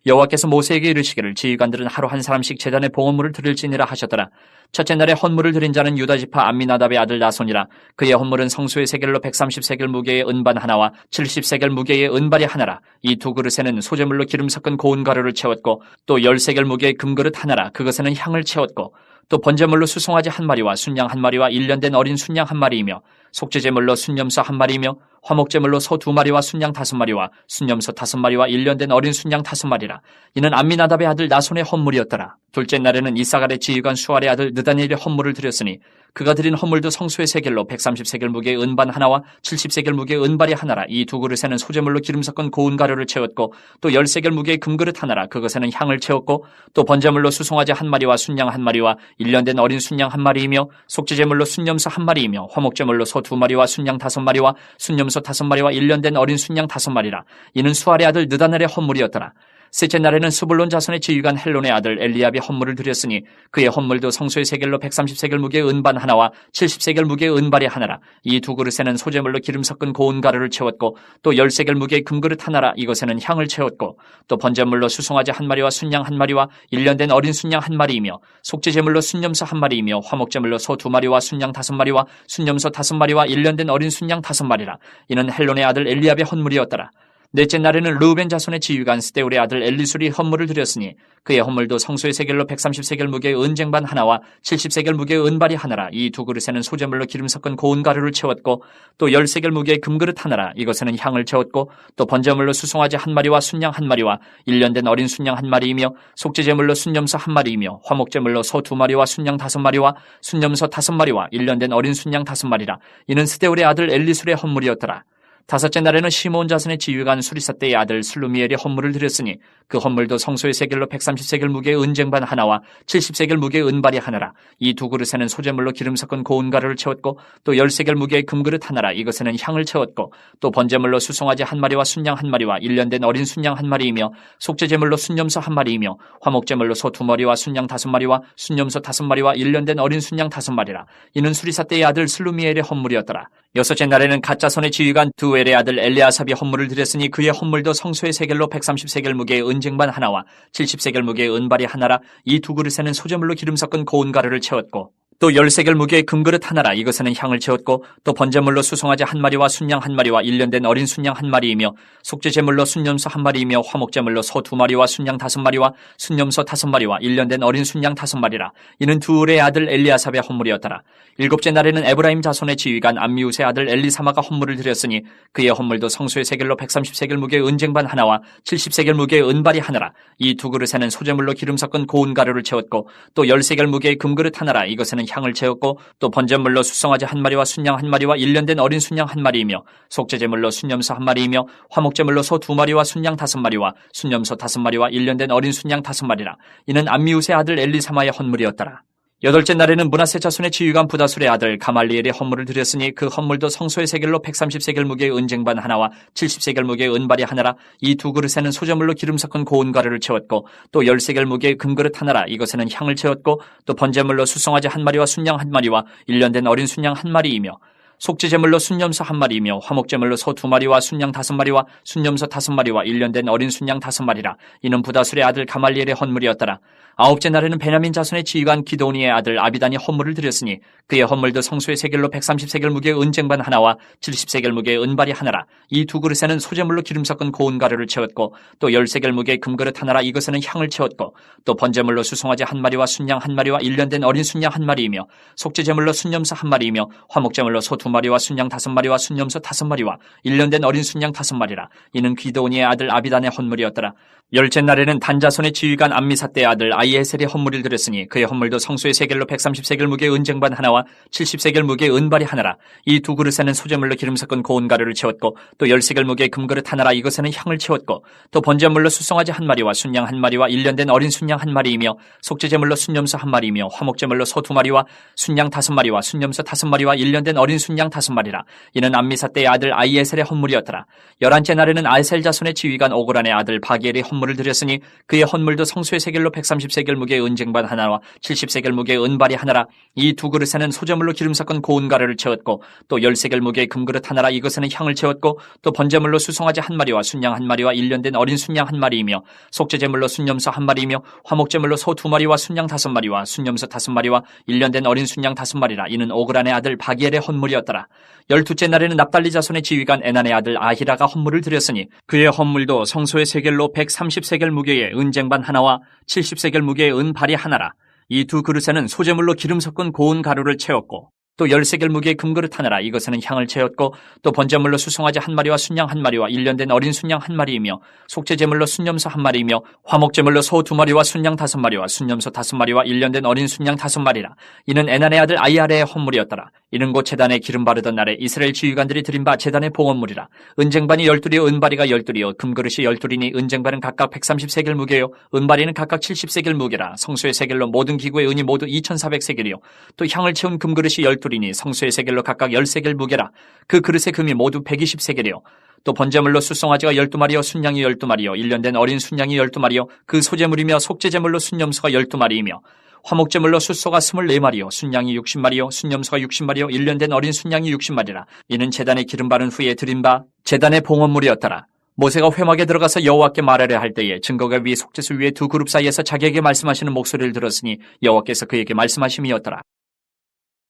Speaker 2: 여호와께서 모세에게 이르시기를 지휘관들은 하루 한 사람씩 제단의 봉헌물을 드릴지니라 하셨더라. 첫째 날에 헌물을 드린 자는 유다지파 암미나답의 아들 나손이라. 그의 헌물은 성소의 세겔로 130세겔 무게의 은반 하나와 70세겔 무게의 은발이 하나라. 이 두 그릇에는 소재물로 기름 섞은 고운 가루를 채웠고 또 10세겔 무게의 금그릇 하나라. 그것에는 향을 채웠고 또 번제물로 수송아지 1마리와 순양 1마리와 1년 된 어린 순양 1마리이며 속죄제물로 순염소 1마리이며 화목제물로 소 2마리와 순양 5마리와 순염소 5마리와 1년 된 어린 순양 5마리라. 이는 암미나답의 아들 나손의 헌물이었더라. 둘째 날에는 이사갈의 지휘관 수알의 아들 느다니엘의 헌물을 드렸으니 그가 드린 헌물도 성소의 세겔로 130세겔 무게의 은반 하나와 70세겔 무게의 은발이 하나라. 이 두 그릇에는 소재물로 기름 섞은 고운 가루를 채웠고 또 10세겔 무게의 금그릇 하나라. 그것에는 향을 채웠고 또 번제물로 수송아지 한 마리와 순양 한 마리와 1년 된 어린 순양 한 마리이며 속죄제물로 순염소 한 마리이며 화목제물로 소 2마리와 순양 5마리와 순염소 5마리와 1년 된 어린 순양 5마리라. 이는 수알의 아들 느다넬의 헌물이었더라. 셋째 날에는 스불론 자손의 지휘관 헬론의 아들 엘리압이 헌물을 드렸으니 그의 헌물도 성소의 세겔로 130세겔 무게의 은반 하나와 70세겔 무게의 은발이 하나라. 이 두 그릇에는 소재물로 기름 섞은 고운 가루를 채웠고 또 10세겔 무게의 금그릇 하나라. 이것에는 향을 채웠고 또 번제물로 수송아지 한 마리와 순양 한 마리와 1년 된 어린 순양 한 마리이며 속죄제물로 순염소 한 마리이며 화목제물로 소 2마리와 순양 5마리와 순염소 5마리와 1년 된 어린 순양 5마리라. 이는 헬론의 아들 엘리압의 헌물이었더라. 넷째 날에는 르우벤 자손의 지휘관 스데울의 아들 엘리술이 헌물을 드렸으니 그의 헌물도 성소의 세겔로 130세겔 무게의 은쟁반 하나와 70세겔 무게의 은발이 하나라. 이 두 그릇에는 소재물로 기름 섞은 고운 가루를 채웠고 또 10세겔 무게의 금그릇 하나라. 이것에는 향을 채웠고 또 번제물로 수송아지 한 마리와 순양 한 마리와 1년 된 어린 순양 한 마리이며 속죄제물로 순염소 한 마리이며 화목제물로 소 2마리와 순양 5마리와 순염소 5마리와 1년 된 어린 순양 5마리라. 이는 스데울의 아들 엘리술의 헌물이었더라. 다섯째 날에는 시므온 자손의 지휘관 수리사떼의 아들 슬루미엘이 헌물을 드렸으니 그 헌물도 성소의 세겔로 130세겔 무게의 은쟁반 하나와 70세겔 무게의 은발이 하나라. 이 두 그릇에는 소재물로 기름 섞은 고운 가루를 채웠고 또 10세겔 무게의 금그릇 하나라. 이것에는 향을 채웠고 또 번제물로 수송아지 한 마리와 순양 한 마리와 1년 된 어린 순양 한 마리이며 속죄제물로 순염소 한 마리이며 화목제물로 소 2마리와 순양 5마리와 순염소 5마리와 1년 된 어린 순양 5마리라. 이는 수리사떼의 아들 슬루미엘의 헌물이었더라. 여섯째 날에는 갓자손의 지휘관 두엘의 아들 엘리아삽이 헌물을 드렸으니 그의 헌물도 성소의 세겔로 130세겔 무게의 은쟁반 하나와 70세겔 무게의 은발이 하나라. 이 두 그릇에는 소재물로 기름 섞은 고운 가루를 채웠고 또 10세겔 무게의 금그릇 하나라. 이것에는 향을 채웠고 또 번제물로 수송아지 한 마리와 순양 한 마리와 1년 된 어린 순양 한 마리이며 속죄제물로 순염소 한 마리이며 화목제물로 소 2마리와 순양 5마리와 순염소 5마리와 1년 된 어린 순양 5마리라. 이는 두울의 아들 엘리아삽의 헌물이었더라. 일곱째 날에는 에브라임 자손의 지휘관 암미우스의 아들 엘리사마가 헌물을 드렸으니 그의 헌물도 성소의 세겔로 130세겔 무게의 은쟁반 하나와 70세겔 무게의 은발이 하나라. 이 두 그릇에는 소재물로 기름 섞은 고운 가루를 채웠고 또 10세겔 무게의 금그릇 하나라. 이것에는 향을 채웠고 또 번제물로 수송아지 한 마리와 순양 한 마리와 1년 된 어린 순양 한 마리이며 속죄제물로 순염소 한 마리이며 화목제물로 소 2마리와 순양 5마리와 순염소 5마리와 1년 된 어린 순양 5마리라. 이는 암미우스의 아들 엘리사마의 헌물이었더라. 여덟째 날에는 므낫세 자손의 지휘관 부다술의 아들 가말리엘의 헌물을 드렸으니 그 헌물도 성소의 세겔로 130세겔 무게의 은쟁반 하나와 70세겔 무게의 은발이 하나라. 이 두 그릇에는 소재물로 기름 섞은 고운 가루를 채웠고 또 10세겔 무게의 금그릇 하나라. 이것에는 향을 채웠고 또 번제물로 수송아지 한 마리와 순양 한 마리와 1년 된 어린 순양 한 마리이며 속죄제물로 순염소 한 마리이며 화목제물로 소 2마리와 순양 5마리와 순염소 5마리와 1년 된 어린 순양 5마리라. 이는 부다술의 아들 가말리엘의 헌물이었더라. 아홉째 날에는 베냐민 자손의 지휘관 기도니의 아들 아비단이 헌물을 드렸으니 그의 헌물도 성소의 세겔로 130세겔 무게의 은쟁반 하나와 70세겔 무게의 은발이 하나라. 이 두 그릇에는 소재물로 기름 섞은 고운 가루를 채웠고 또 10세겔 무게의 금그릇 하나라. 이것에는 향을 채웠고 또 번제물로 수송아지 한 마리와 순양 한 마리와 1년 된 어린 순양 한 마리이며 속죄제물로 순염소 한 마리이며 화목제물로 소 2마리와 순양 5마리와 순염소 5마리와 1년 된 어린 순양 5마리라. 이는 기도니의 아들 아비단의 헌물이었더라. 열째 날에는 단자손의 지휘관 암미사떼의 아들 아이에셀이 헌물을 드렸으니 그의 헌물도 성소의 세겔로 130세겔 무게의 은쟁반 하나와 70세겔 무게의 은발이 하나라. 이 두 그릇에는 소재물로 기름 섞은 고운 가루를 채웠고 또 10세겔 무게의 금그릇 하나라. 이것에는 향을 채웠고 또 번제물로 수송아지 한 마리와 순양 한 마리와 1년 된 어린 순양 한 마리이며 속죄제물로 순염소 한 마리이며 화목제물로 소 2마리와 순양 5마리와 순염소 5마리와 1년 된 어린 순양 5마리라. 이는 암미사떼의 아들 아이에셀의 헌물이었더라. 열한째 날에는 아에셀 자손의 지휘관 오그란의 아들 바기엘이 헌물을 드렸으니 그의 헌물도 성소의 세겔로 130세겔 무게의 은쟁반 하나와 70세겔 무게의 은발이 하나라. 이 두 그릇에는 소재물로 기름 섞은 고운 가루를 채웠고 또 10세겔 무게의 금그릇 하나라. 이것에는 향을 채웠고 또 번제물로 수송아지 한 마리와 순양 한 마리와 1년 된 어린 순양 한 마리이며 속죄제물로 순염소 한 마리이며 화목제물로 소 2마리와 순양 5마리와 순염소 5마리와 1년 된 어린 순양 5마리라. 이는 오그란의 아들 바기엘의 헌물이었더라. 열두째 날에는 납달리 자손의 지휘관 에난의 아들 아히라가 헌물을 드렸으니 그의 헌물도 성소의 세겔로 130세겔 무게의 은쟁반 하나와 70세겔 무게의 은발이 하나라. 이 두 그릇에는 소재물로 기름 섞은 고운 가루를 채웠고 또 13개를 무게의 금그릇 하나라. 이것에는 향을 채웠고 또 번제물로 수송아지 1마리와 순양 1마리와 1년 된 어린 순양 1마리이며 속죄제물로 순염소 1마리이며 화목제물로 소 2마리와 순양 5마리와 순염소 5마리와 1년 된 어린 순양 5마리라. 이는 에난의 아들 아이아레의 헌물이었더라. 이는 곧 제단에 기름 바르던 날에 이스라엘 지휘관들이 드린 바 제단의 봉헌물이라. 은쟁반이 12이요 은바리가 12이요 금그릇이 12이니 은쟁반은 각각 130세겔 무게요 은바리는 각각 70세겔 무게라. 성소의 세겔로 모든 기구의 은이 모두 2400세겔이요 또 향을 채운 금그릇이 12이니 성소의 세겔로 각각 10세겔 무게라. 그 그릇의 금이 모두 120세겔이요 또 번제물로 수송아지가 12마리요 순양이 12마리요 1년 된 어린 순양이 12마리요 그 소제물이며 속죄제물로 순염소가 12마리이며 화목제물로 숫소가 24마리요 순양이 60마리요 순염소가 60마리요 1년 된 어린 순양이 60마리라. 이는 제단에 기름 바른 후에 드린 바 제단의 봉헌물이었더라. 모세가 회막에 들어가서 여호와께 말하려 할 때에 증거가 위 속죄소 위에 두 그룹 사이에서 자기에게 말씀하시는 목소리를 들었으니 여호와께서 그에게 말씀하심이었더라.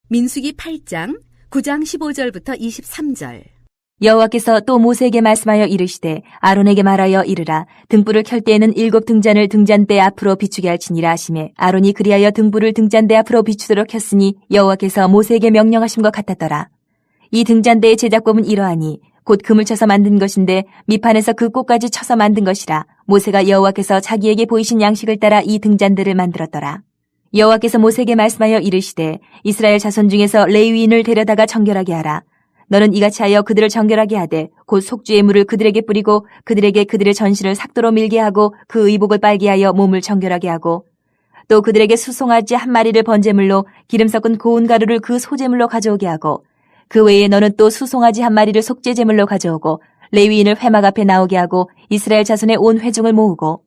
Speaker 1: 민수기 8장 9장 15절부터 23절.
Speaker 3: 여호와께서 또 모세에게 말씀하여 이르시되 아론에게 말하여 이르라. 등불을 켤 때에는 7 등잔을 등잔대 앞으로 비추게 할지니라 하시매 아론이 그리하여 등불을 등잔대 앞으로 비추도록 켰으니 여호와께서 모세에게 명령하신 것 같았더라. 이 등잔대의 제작법은 이러하니 곧 금을 쳐서 만든 것인데 밑판에서 그 꽃까지 쳐서 만든 것이라. 모세가 여호와께서 자기에게 보이신 양식을 따라 이 등잔대를 만들었더라. 여호와께서 모세에게 말씀하여 이르시되 이스라엘 자손 중에서 레위인을 데려다가 정결하게 하라. 너는 이같이 하여 그들을 정결하게 하되 곧 속죄의 물을 그들에게 뿌리고 그들에게 그들의 전신을 삭도로 밀게 하고 그 의복을 빨게 하여 몸을 정결하게 하고 또 그들에게 수송아지 1마리를 번제물로 기름 섞은 고운 가루를 그 소제물로 가져오게 하고 그 외에 너는 또 수송아지 1마리를 속죄제물로 가져오고 레위인을 회막 앞에 나오게 하고 이스라엘 자손의 온 회중을 모으고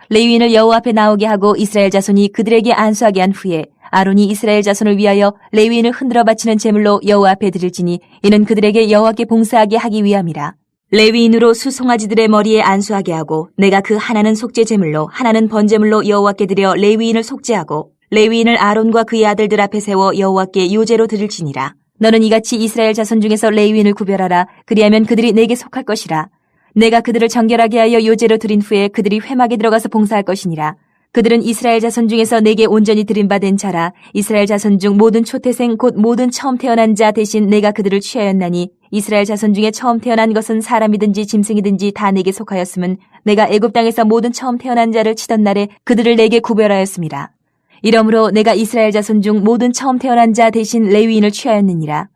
Speaker 3: 레위인을 여호와 앞에 나오게 하고 이스라엘 자손이 그들에게 안수하게 한 후에 아론이 이스라엘 자손을 위하여 레위인을 흔들어 바치는 제물로 여호와 앞에 드릴지니 이는 그들에게 여호와께 봉사하게 하기 위함이라. 레위인으로 수송아지들의 머리에 안수하게 하고 내가 그 하나는 속죄제물로 하나는 번제물로 여호와께 드려 레위인을 속죄하고 레위인을 아론과 그의 아들들 앞에 세워 여호와께 요제로 드릴지니라. 너는 이같이 이스라엘 자손 중에서 레위인을 구별하라. 그리하면 그들이 내게 속할 것이라. 내가 그들을 정결하게 하여 요제로 드린 후에 그들이 회막에 들어가서 봉사할 것이니라. 그들은 이스라엘 자손 중에서 내게 온전히 드림받은 자라. 이스라엘 자손 중 모든 초태생 곧 모든 처음 태어난 자 대신 내가 그들을 취하였나니 이스라엘 자손 중에 처음 태어난 것은 사람이든지 짐승이든지 다 내게 속하였음은 내가 애굽 땅에서 모든 처음 태어난 자를 치던 날에 그들을 내게 구별하였습니다. 이러므로 내가 이스라엘 자손 중 모든 처음 태어난 자 대신 레위인을 취하였느니라.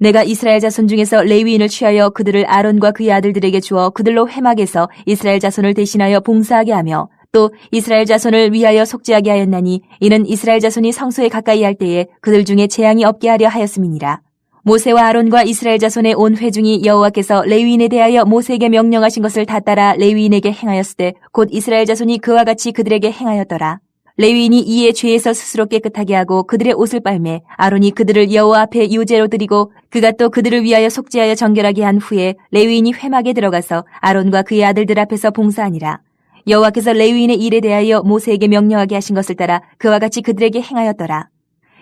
Speaker 3: 내가 이스라엘 자손 중에서 레위인을 취하여 그들을 아론과 그의 아들들에게 주어 그들로 회막에서 이스라엘 자손을 대신하여 봉사하게 하며 또 이스라엘 자손을 위하여 속죄하게 하였나니 이는 이스라엘 자손이 성소에 가까이 할 때에 그들 중에 재앙이 없게 하려 하였음이니라. 모세와 아론과 이스라엘 자손의 온 회중이 여호와께서 레위인에 대하여 모세에게 명령하신 것을 다 따라 레위인에게 행하였을 때 곧 이스라엘 자손이 그와 같이 그들에게 행하였더라. 레위인이 이에 죄에서 스스로 깨끗하게 하고 그들의 옷을 빨매 아론이 그들을 여호와 앞에 요제로 드리고 그가 또 그들을 위하여 속죄하여 정결하게 한 후에 레위인이 회막에 들어가서 아론과 그의 아들들 앞에서 봉사하니라. 여호와께서 레위인의 일에 대하여 모세에게 명령하게 하신 것을 따라 그와 같이 그들에게 행하였더라.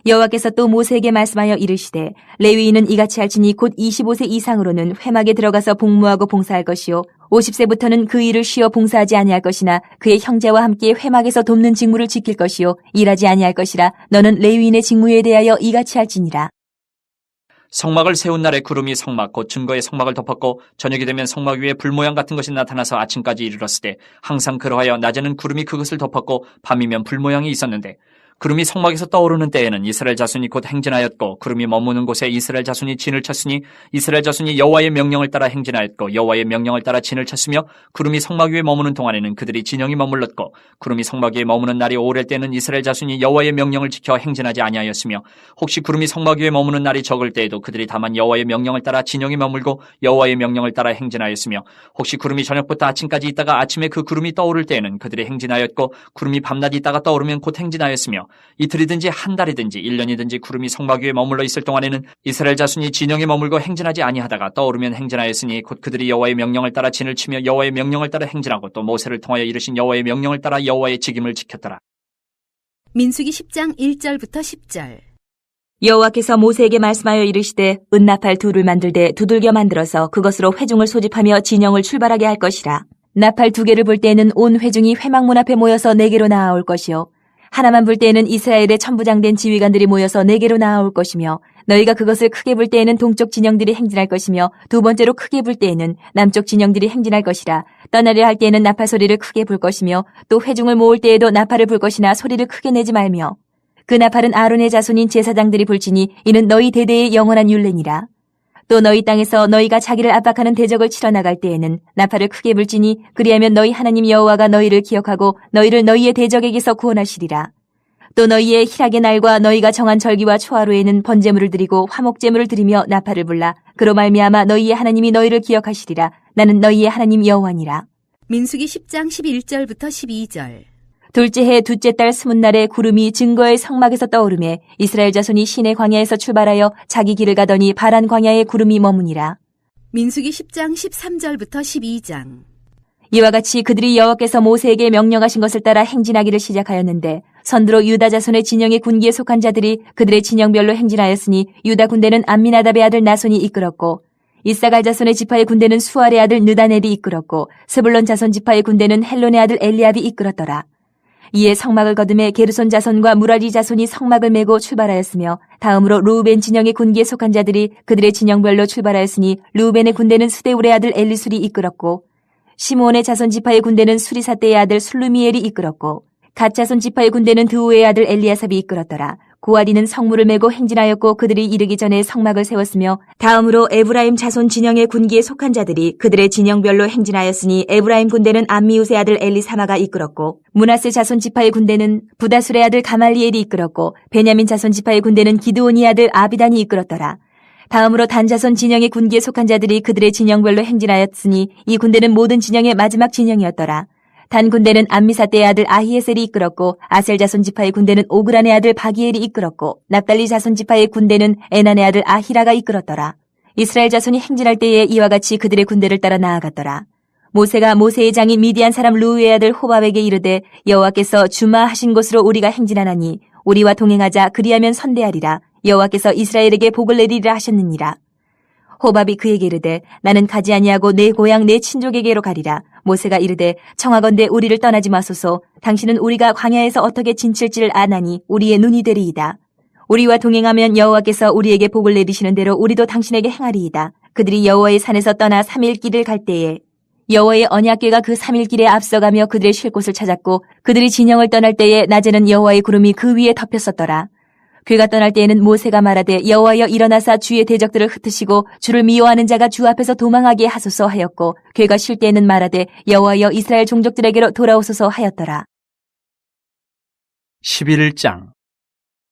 Speaker 3: 여호와께서 또 모세에게 말씀하여 이르시되 레위인은 이같이 할지니 곧 25세 이상으로는 회막에 들어가서 복무하고 봉사할 것이요 50세부터는 그 일을 쉬어 봉사하지 아니할 것이나 그의 형제와 함께 회막에서 돕는 직무를 지킬 것이요 일하지 아니할 것이라. 너는 레위인의 직무에 대하여 이같이 할지니라.
Speaker 2: 성막을 세운 날에 구름이 성막 곧 증거의 성막을 덮었고 저녁이 되면 성막 위에 불 모양 같은 것이 나타나서 아침까지 이르렀을 때 항상 그러하여 낮에는 구름이 그것을 덮었고 밤이면 불 모양이 있었는데 구름이 성막에서 떠오르는 때에는 이스라엘 자손이 곧 행진하였고 구름이 머무는 곳에 이스라엘 자손이 진을 쳤으니 이스라엘 자손이 여호와의 명령을 따라 행진하였고 여호와의 명령을 따라 진을 쳤으며 구름이 성막 위에 머무는 동안에는 그들이 진영이 머물렀고 구름이 성막 위에 머무는 날이 오래 때는 이스라엘 자손이 여호와의 명령을 지켜 행진하지 아니하였으며 혹시 구름이 성막 위에 머무는 날이 적을 때에도 그들이 다만 여호와의 명령을 따라 진영이 머물고 여호와의 명령을 따라 행진하였으며 혹시 구름이 저녁부터 아침까지 있다가 아침에 그 구름이 떠오를 때에는 그들이 행진하였고 구름이 밤낮 있다가 떠오르면 곧 행진하였으며 이틀이든지 한 달이든지 1년이든지 구름이 성막 위에 머물러 있을 동안에는 이스라엘 자손이 진영에 머물고 행진하지 아니하다가 떠오르면 행진하였으니 곧 그들이 여호와의 명령을 따라 진을 치며 여호와의 명령을 따라 행진하고 또 모세를 통하여 이르신 여호와의 명령을 따라 여호와의 직임을 지켰더라.
Speaker 1: 민수기 10장 1절부터 10절.
Speaker 3: 여호와께서 모세에게 말씀하여 이르시되 은나팔 둘을 만들되 두들겨 만들어서 그것으로 회중을 소집하며 진영을 출발하게 할 것이라. 나팔 2개를 불 때에는 온 회중이 회막문 앞에 모여서 내게로 나아올 것이요 하나만 불 때에는 이스라엘의 천부장된 지휘관들이 모여서 내게로 나아올 것이며 너희가 그것을 크게 불 때에는 동쪽 진영들이 행진할 것이며 두 번째로 크게 불 때에는 남쪽 진영들이 행진할 것이라. 떠나려 할 때에는 나팔 소리를 크게 불 것이며 또 회중을 모을 때에도 나팔을 불 것이나 소리를 크게 내지 말며 그 나팔은 아론의 자손인 제사장들이 불지니 이는 너희 대대의 영원한 율례니라. 또 너희 땅에서 너희가 자기를 압박하는 대적을 치러 나갈 때에는 나팔을 크게 불지니 그리하면 너희 하나님 여호와가 너희를 기억하고 너희를 너희의 대적에게서 구원하시리라. 또 너희의 희락의 날과 너희가 정한 절기와 초하루에는 번제물을 드리고 화목제물을 드리며 나팔을 불라. 그로 말미암아 너희의 하나님이 너희를 기억하시리라. 나는 너희의 하나님 여호와니라.
Speaker 1: 민수기 10장 11절부터 12절.
Speaker 3: 둘째 해 둘째 달 스문날에 구름이 증거의 성막에서 떠오르매 이스라엘 자손이 시내 광야에서 출발하여 자기 길을 가더니 바란 광야에 구름이 머무니라.
Speaker 1: 민수기 10장 13절부터 12장.
Speaker 3: 이와 같이 그들이 여호와께서 모세에게 명령하신 것을 따라 행진하기를 시작하였는데 선두로 유다 자손의 진영의 군기에 속한 자들이 그들의 진영별로 행진하였으니 유다 군대는 암미나답의 아들 나손이 이끌었고 이사갈 자손의 지파의 군대는 수알의 아들 느다넬이 이끌었고 스불론 자손 지파의 군대는 헬론의 아들 엘리압이 이끌었더라. 이에 성막을 거듭해 게르손 자손과 무라리 자손이 성막을 메고 출발하였으며 다음으로 루우벤 진영의 군기에 속한 자들이 그들의 진영별로 출발하였으니 루우벤의 군대는 스데울의 아들 엘리술이 이끌었고 시므온의 자손 지파의 군대는 수리사떼의 아들 술루미엘이 이끌었고 갓 자손 지파의 군대는 드우의 아들 엘리아삽이 이끌었더라. 고아디는 성물을 메고 행진하였고 그들이 이르기 전에 성막을 세웠으며 다음으로 에브라임 자손 진영의 군기에 속한 자들이 그들의 진영별로 행진하였으니 에브라임 군대는 암미우스의 아들 엘리사마가 이끌었고 므낫세 자손 지파의 군대는 부다술의 아들 가말리엘이 이끌었고 베냐민 자손 지파의 군대는 기드온의 아들 아비단이 이끌었더라. 다음으로 단 자손 진영의 군기에 속한 자들이 그들의 진영별로 행진하였으니 이 군대는 모든 진영의 마지막 진영이었더라. 단 군대는 암미사떼의 아들 아히에셀이 이끌었고 아셀 자손 지파의 군대는 오그란의 아들 바기엘이 이끌었고 납달리 자손 지파의 군대는 에난의 아들 아히라가 이끌었더라. 이스라엘 자손이 행진할 때에 이와 같이 그들의 군대를 따라 나아갔더라. 모세가 모세의 장인 미디안 사람 루우의 아들 호밥에게 이르되 여호와께서 주마하신 곳으로 우리가 행진하나니 우리와 동행하자. 그리하면 선대하리라. 여호와께서 이스라엘에게 복을 내리리라 하셨느니라. 호밥이 그에게 이르되 나는 가지 아니하고 내 고향 내 친족에게로 가리라. 모세가 이르되 청하건대 우리를 떠나지 마소서. 당신은 우리가 광야에서 어떻게 진칠지를 아나니 우리의 눈이 되리이다. 우리와 동행하면 여호와께서 우리에게 복을 내리시는 대로 우리도 당신에게 행하리이다. 그들이 여호와의 산에서 떠나 3일 길을 갈 때에 여호와의 언약궤가 그 3일 길에 앞서가며 그들의 쉴 곳을 찾았고 그들이 진영을 떠날 때에 낮에는 여호와의 구름이 그 위에 덮였었더라. 그가 떠날 때에는 모세가 말하되 여호와여 일어나사 주의 대적들을 흩으시고 주를 미워하는 자가 주 앞에서 도망하게 하소서 하였고 그가 쉴 때에는 말하되 여호와여 이스라엘 종족들에게로 돌아오소서 하였더라.
Speaker 2: 11장.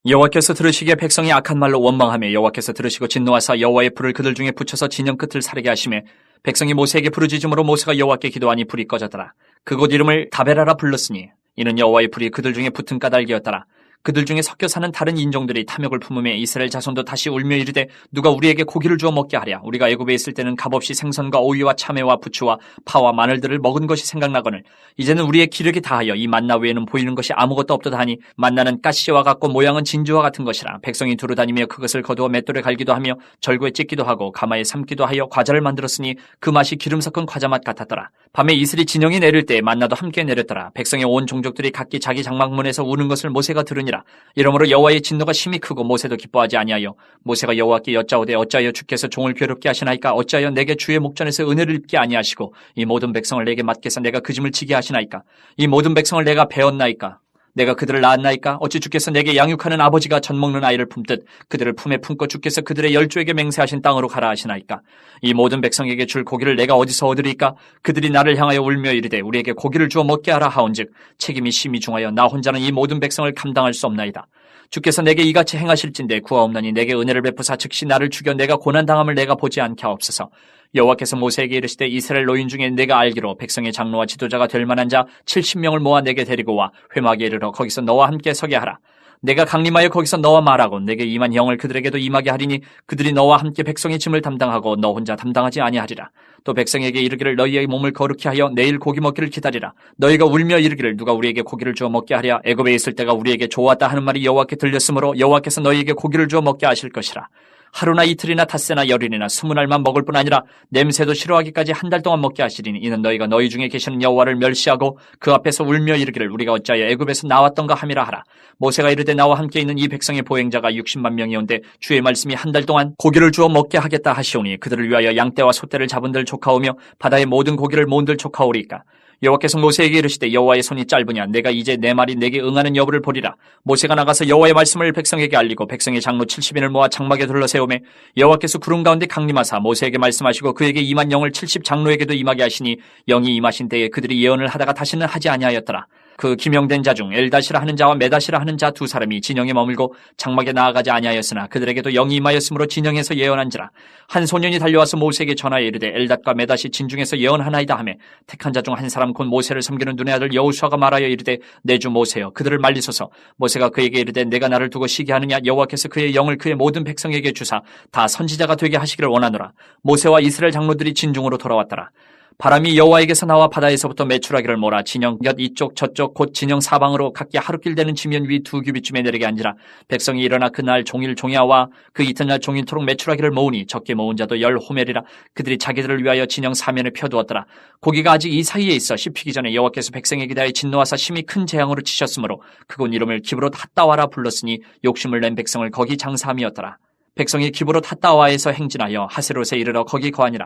Speaker 2: 여호와께서 들으시기에 백성이 악한 말로 원망하며 여호와께서 들으시고 진노하사 여호와의 불을 그들 중에 붙여서 진영 끝을 사르게 하시매 백성이 모세에게 부르짖음으로 모세가 여호와께 기도하니 불이 꺼졌더라. 그곳 이름을 다베라라 불렀으니 이는 여호와의 불이 그들 중에 붙은 까닭이었더라. 그들 중에 섞여 사는 다른 인종들이 탐욕을 품으며 이스라엘 자손도 다시 울며 이르되 누가 우리에게 고기를 주어 먹게 하랴. 우리가 애굽에 있을 때는 값없이 생선과 오이와 참외와 부추와 파와 마늘들을 먹은 것이 생각나거늘 이제는 우리의 기력이 다하여 이 만나 외에는 보이는 것이 아무것도 없도다 하니 만나는 가시와 같고 모양은 진주와 같은 것이라. 백성이 두루 다니며 그것을 거두어 맷돌에 갈기도 하며 절구에 찢기도 하고 가마에 삶기도 하여 과자를 만들었으니 그 맛이 기름 섞은 과자 맛 같았더라. 밤에 이슬이 진영이 내릴 때 만나도 함께 내렸더라. 백성의 온 종족들이 각기 자기 장막문에서 우는 것을 모세가 들으니라. 이러므로 여호와의 진노가 심히 크고 모세도 기뻐하지 아니하여 모세가 여호와께 여짜오되 어찌하여 주께서 종을 괴롭게 하시나이까. 어찌하여 내게 주의 목전에서 은혜를 입게 아니하시고 이 모든 백성을 내게 맡겨서 내가 그 짐을 지게 하시나이까. 이 모든 백성을 내가 배었나이까. 내가 그들을 낳았나이까. 어찌 주께서 내게 양육하는 아버지가 젖 먹는 아이를 품듯 그들을 품에 품고 주께서 그들의 열조에게 맹세하신 땅으로 가라 하시나이까. 이 모든 백성에게 줄 고기를 내가 어디서 얻으리까. 그들이 나를 향하여 울며 이르되 우리에게 고기를 주어 먹게 하라 하온즉 책임이 심히 중하여 나 혼자는 이 모든 백성을 감당할 수 없나이다. 주께서 내게 이같이 행하실진대 구하옵나니 내게 은혜를 베푸사 즉시 나를 죽여 내가 고난당함을 내가 보지 않게 하옵소서. 여호와께서 모세에게 이르시되 이스라엘 노인 중에 내가 알기로 백성의 장로와 지도자가 될 만한 자 70명을 모아 내게 데리고 와 회막에 이르러 거기서 너와 함께 서게 하라. 내가 강림하여 거기서 너와 말하고 내게 임한 영을 그들에게도 임하게 하리니 그들이 너와 함께 백성의 짐을 담당하고 너 혼자 담당하지 아니하리라. 또 백성에게 이르기를 너희의 몸을 거룩히 하여 내일 고기 먹기를 기다리라. 너희가 울며 이르기를 누가 우리에게 고기를 주어 먹게 하랴. 애굽에 있을 때가 우리에게 좋았다 하는 말이 여호와께 들렸으므로 여호와께서 너희에게 고기를 주어 먹게 하실 것이라. 하루나 이틀이나 닷새나 열흘이나 20날만 먹을 뿐 아니라 냄새도 싫어하기까지 한 달 동안 먹게 하시리니 이는 너희가 너희 중에 계시는 여호와를 멸시하고 그 앞에서 울며 이르기를 우리가 어찌하여 애굽에서 나왔던가 함이라 하라. 모세가 이르되 나와 함께 있는 이 백성의 보행자가 60만 명이온데 주의 말씀이 한 달 동안 고기를 주어 먹게 하겠다 하시오니 그들을 위하여 양떼와 소떼를 잡은들 조카오며 바다의 모든 고기를 모은들 조카오리까. 여호와께서 모세에게 이르시되 여호와의 손이 짧으냐 내가 이제 내 말이 내게 응하는 여부를 보리라. 모세가 나가서 여호와의 말씀을 백성에게 알리고 백성의 장로 70인을 모아 장막에 둘러세우매 여호와께서 구름 가운데 강림하사 모세에게 말씀하시고 그에게 임한 영을 70장로에게도 임하게 하시니 영이 임하신 때에 그들이 예언을 하다가 다시는 하지 아니하였더라. 그 기명된 자 중 엘다시라 하는 자와 메다시라 하는 자 두 사람이 진영에 머물고 장막에 나아가지 아니하였으나 그들에게도 영이 임하였으므로 진영에서 예언한지라. 한 소년이 달려와서 모세에게 전하여 이르되 엘닷과 메다시 진중에서 예언하나이다 하며 택한 자 중 한 사람 곧 모세를 섬기는 눈의 아들 여호수아가 말하여 이르되 내 주 모세여 그들을 말리소서. 모세가 그에게 이르되 내가 나를 두고 시기하느냐 여호와께서 그의 영을 그의 모든 백성에게 주사 다 선지자가 되게 하시기를 원하노라. 모세와 이스라엘 장로들이 진중으로 돌아왔더라. 바람이 여호와에게서 나와 바다에서부터 메추라기를 몰아 진영 곁 이쪽 저쪽 곧 진영 사방으로 각기 하루길 되는 지면 위 2규빗쯤에 내리게 앉으라. 백성이 일어나 그날 종일 종야와 그 이튿날 종일토록 메추라기를 모으니 적게 모은 자도 10호멜이라. 그들이 자기들을 위하여 진영 사면에 펴두었더라. 고기가 아직 이 사이에 있어 씹히기 전에 여호와께서 백성에게 대하여 진노하사 심히 큰 재앙으로 치셨으므로 그곳 이름을 기브롯 핫다와라 불렀으니 욕심을 낸 백성을 거기 장사함이었더라. 백성이 기브롯 핫다와에서 행진하여 하세롯에 이르러 거기 거하니라.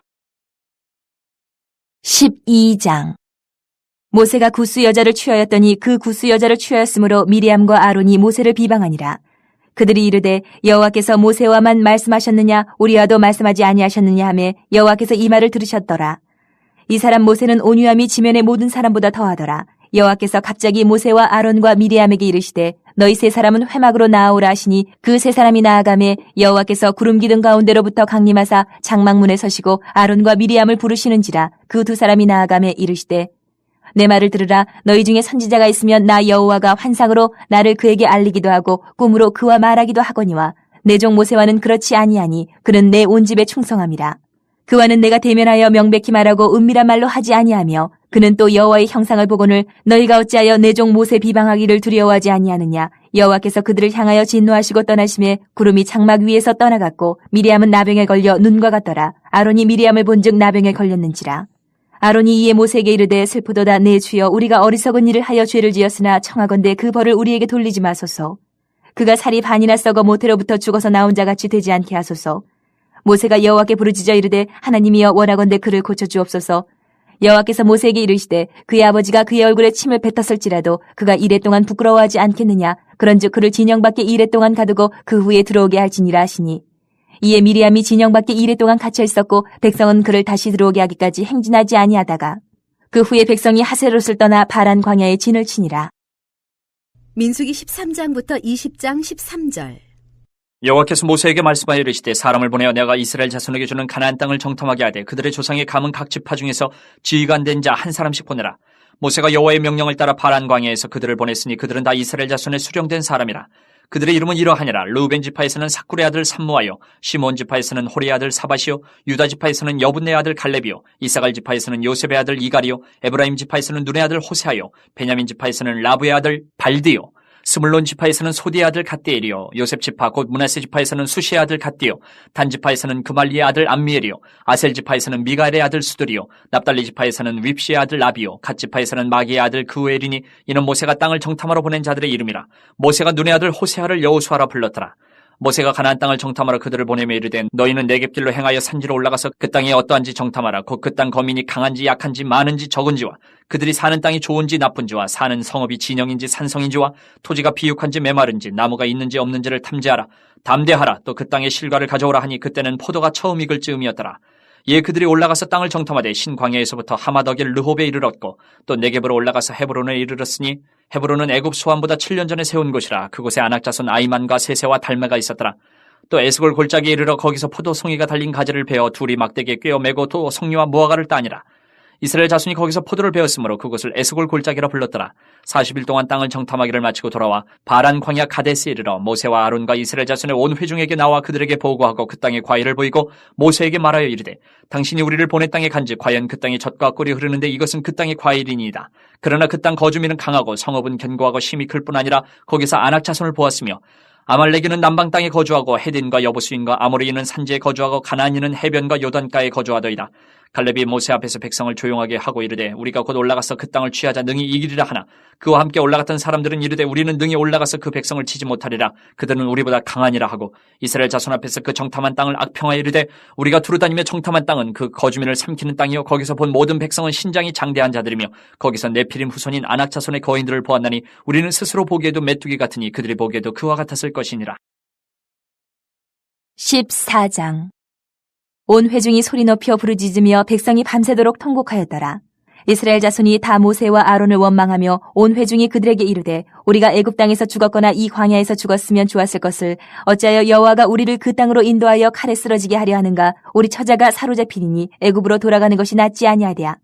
Speaker 3: 12장. 모세가 구스 여자를 취하였더니 그 구스 여자를 취하였으므로 미리암과 아론이 모세를 비방하니라. 그들이 이르되 여호와께서 모세와만 말씀하셨느냐 우리와도 말씀하지 아니하셨느냐 하매 여호와께서 이 말을 들으셨더라. 이 사람 모세는 온유함이 지면의 모든 사람보다 더하더라. 여호와께서 갑자기 모세와 아론과 미리암에게 이르시되 너희 세 사람은 회막으로 나아오라 하시니 그 세 사람이 나아가매 여호와께서 구름 기둥 가운데로부터 강림하사 장막문에 서시고 아론과 미리암을 부르시는지라. 그 두 사람이 나아가매 이르시되 내 말을 들으라. 너희 중에 선지자가 있으면 나 여호와가 환상으로 나를 그에게 알리기도 하고 꿈으로 그와 말하기도 하거니와 내 종 모세와는 그렇지 아니하니 그는 내 온 집에 충성함이라. 그와는 내가 대면하여 명백히 말하고 은밀한 말로 하지 아니하며 그는 또 여호와의 형상을 보고는 너희가 어찌하여 내 종 모세 비방하기를 두려워하지 아니하느냐. 여호와께서 그들을 향하여 진노하시고 떠나심에 구름이 장막 위에서 떠나갔고 미리암은 나병에 걸려 눈과 같더라. 아론이 미리암을 본즉 나병에 걸렸는지라. 아론이 이에 모세에게 이르되 슬프도다 내 주여 우리가 어리석은 일을 하여 죄를 지었으나 청하건대 그 벌을 우리에게 돌리지 마소서. 그가 살이 반이나 썩어 모태로부터 죽어서 나온 자같이 되지 않게 하소서. 모세가 여호와께 부르짖어 이르되 하나님이여 원하건대 그를 고쳐주옵소서. 여호와께서 모세에게 이르시되 그의 아버지가 그의 얼굴에 침을 뱉었을지라도 그가 이레 동안 부끄러워하지 않겠느냐. 그런즉 그를 진영 밖에 이레 동안 가두고 그 후에 들어오게 할지니라 하시니 이에 미리암이 진영 밖에 이레 동안 갇혀 있었고 백성은 그를 다시 들어오게 하기까지 행진하지 아니하다가 그 후에 백성이 하세롯을 떠나 바란 광야에 진을 치니라.
Speaker 1: 민수기 13장부터 20장 13절.
Speaker 2: 여호와께서 모세에게 말씀하여 이르시되 사람을 보내어 내가 이스라엘 자손에게 주는 가나안 땅을 정탐하게 하되 그들의 조상의 감은 각 지파 중에서 지휘관된 자 한 사람씩 보내라. 모세가 여호와의 명령을 따라 바란 광야에서 그들을 보냈으니 그들은 다 이스라엘 자손의 수령된 사람이라. 그들의 이름은 이러하니라. 르우벤 지파에서는 사쿨의 아들 삼무아요, 시몬 지파에서는 호리의 아들 사바시요, 유다 지파에서는 여분의 아들 갈렙이요, 이사갈 지파에서는 요셉의 아들 이갈이요, 에브라임 지파에서는 눈의 아들 호세아요, 베냐민 지파에서는 라브의 아들 발디요, 스물론 지파에서는 소디의 아들 갓디엘이요, 요셉 지파 곧 므낫세 지파에서는 수시의 아들 갓디요, 단 지파에서는 그말리의 아들 암미엘이요, 아셀 지파에서는 미가엘의 아들 수들이요, 납달리 지파에서는 윕시의 아들 라비요, 갓 지파에서는 마기의 아들 그우엘이니 이는 모세가 땅을 정탐하러 보낸 자들의 이름이라. 모세가 눈의 아들 호세아를 여호수아라 불렀더라. 모세가 가나안 땅을 정탐하러 그들을 보내며 이르되 너희는 내겝길로 행하여 산지로 올라가서 그 땅이 어떠한지 정탐하라. 곧 그 땅 거민이 강한지 약한지 많은지 적은지와 그들이 사는 땅이 좋은지 나쁜지와 사는 성읍이 진영인지 산성인지와 토지가 비육한지 메마른지 나무가 있는지 없는지를 탐지하라. 담대하라. 또 그 땅의 실과를 가져오라 하니 그때는 포도가 처음 익을 즈음이었더라. 이에 그들이 올라가서 땅을 정탐하되 신광야에서부터 하마더길 르홉에 이르렀고 또 네겝으로 올라가서 헤브론에 이르렀으니 헤브론은 애굽 소환보다 7년 전에 세운 곳이라. 그곳에 아낙자손 아이만과 세세와 달메가 있었더라. 또 에스골 골짜기에 이르러 거기서 포도송이가 달린 가지를 베어 둘이 막대기에 꿰어 매고 또 송이와 무화과를 따니라. 이스라엘 자손이 거기서 포도를 베었으므로 그곳을 에스골 골짜기라 불렀더라. 40일 동안 땅을 정탐하기를 마치고 돌아와 바란 광야 가데스에 이르러 모세와 아론과 이스라엘 자손의 온 회중에게 나와 그들에게 보고하고 그 땅의 과일을 보이고 모세에게 말하여 이르되 당신이 우리를 보낸 땅에 간지 과연 그 땅이 젖과 꿀이 흐르는데 이것은 그 땅의 과일이니이다. 그러나 그 땅 거주민은 강하고 성읍은 견고하고 심히 클 뿐 아니라 거기서 아낙 자손을 보았으며 아말렉인은 남방 땅에 거주하고 헤딘과 여부수인과 아모리인은 산지에 거주하고 가나안인은 해변과 요단가에 거주하더이다. 갈렙이 모세 앞에서 백성을 조용하게 하고 이르되 우리가 곧 올라가서 그 땅을 취하자 능히 이기리라 하나 그와 함께 올라갔던 사람들은 이르되 우리는 능히 올라가서 그 백성을 치지 못하리라. 그들은 우리보다 강하니라 하고 이스라엘 자손 앞에서 그 정탐한 땅을 악평하여 이르되 우리가 두루다니며 정탐한 땅은 그 거주민을 삼키는 땅이요 거기서 본 모든 백성은 신장이 장대한 자들이며 거기서 네피림 후손인 아낙 자손의 거인들을 보았나니 우리는 스스로 보기에도 메뚜기 같으니 그들이 보기에도 그와 같았을 것이니라.
Speaker 3: 14장. 온 회중이 소리 높여 부르짖으며 백성이 밤새도록 통곡하였더라. 이스라엘 자손이 다 모세와 아론을 원망하며 온 회중이 그들에게 이르되 우리가 애굽 땅에서 죽었거나 이 광야에서 죽었으면 좋았을 것을 어찌하여 여호와가 우리를 그 땅으로 인도하여 칼에 쓰러지게 하려 하는가. 우리 처자가 사로잡히니 애굽으로 돌아가는 것이 낫지 아니하랴.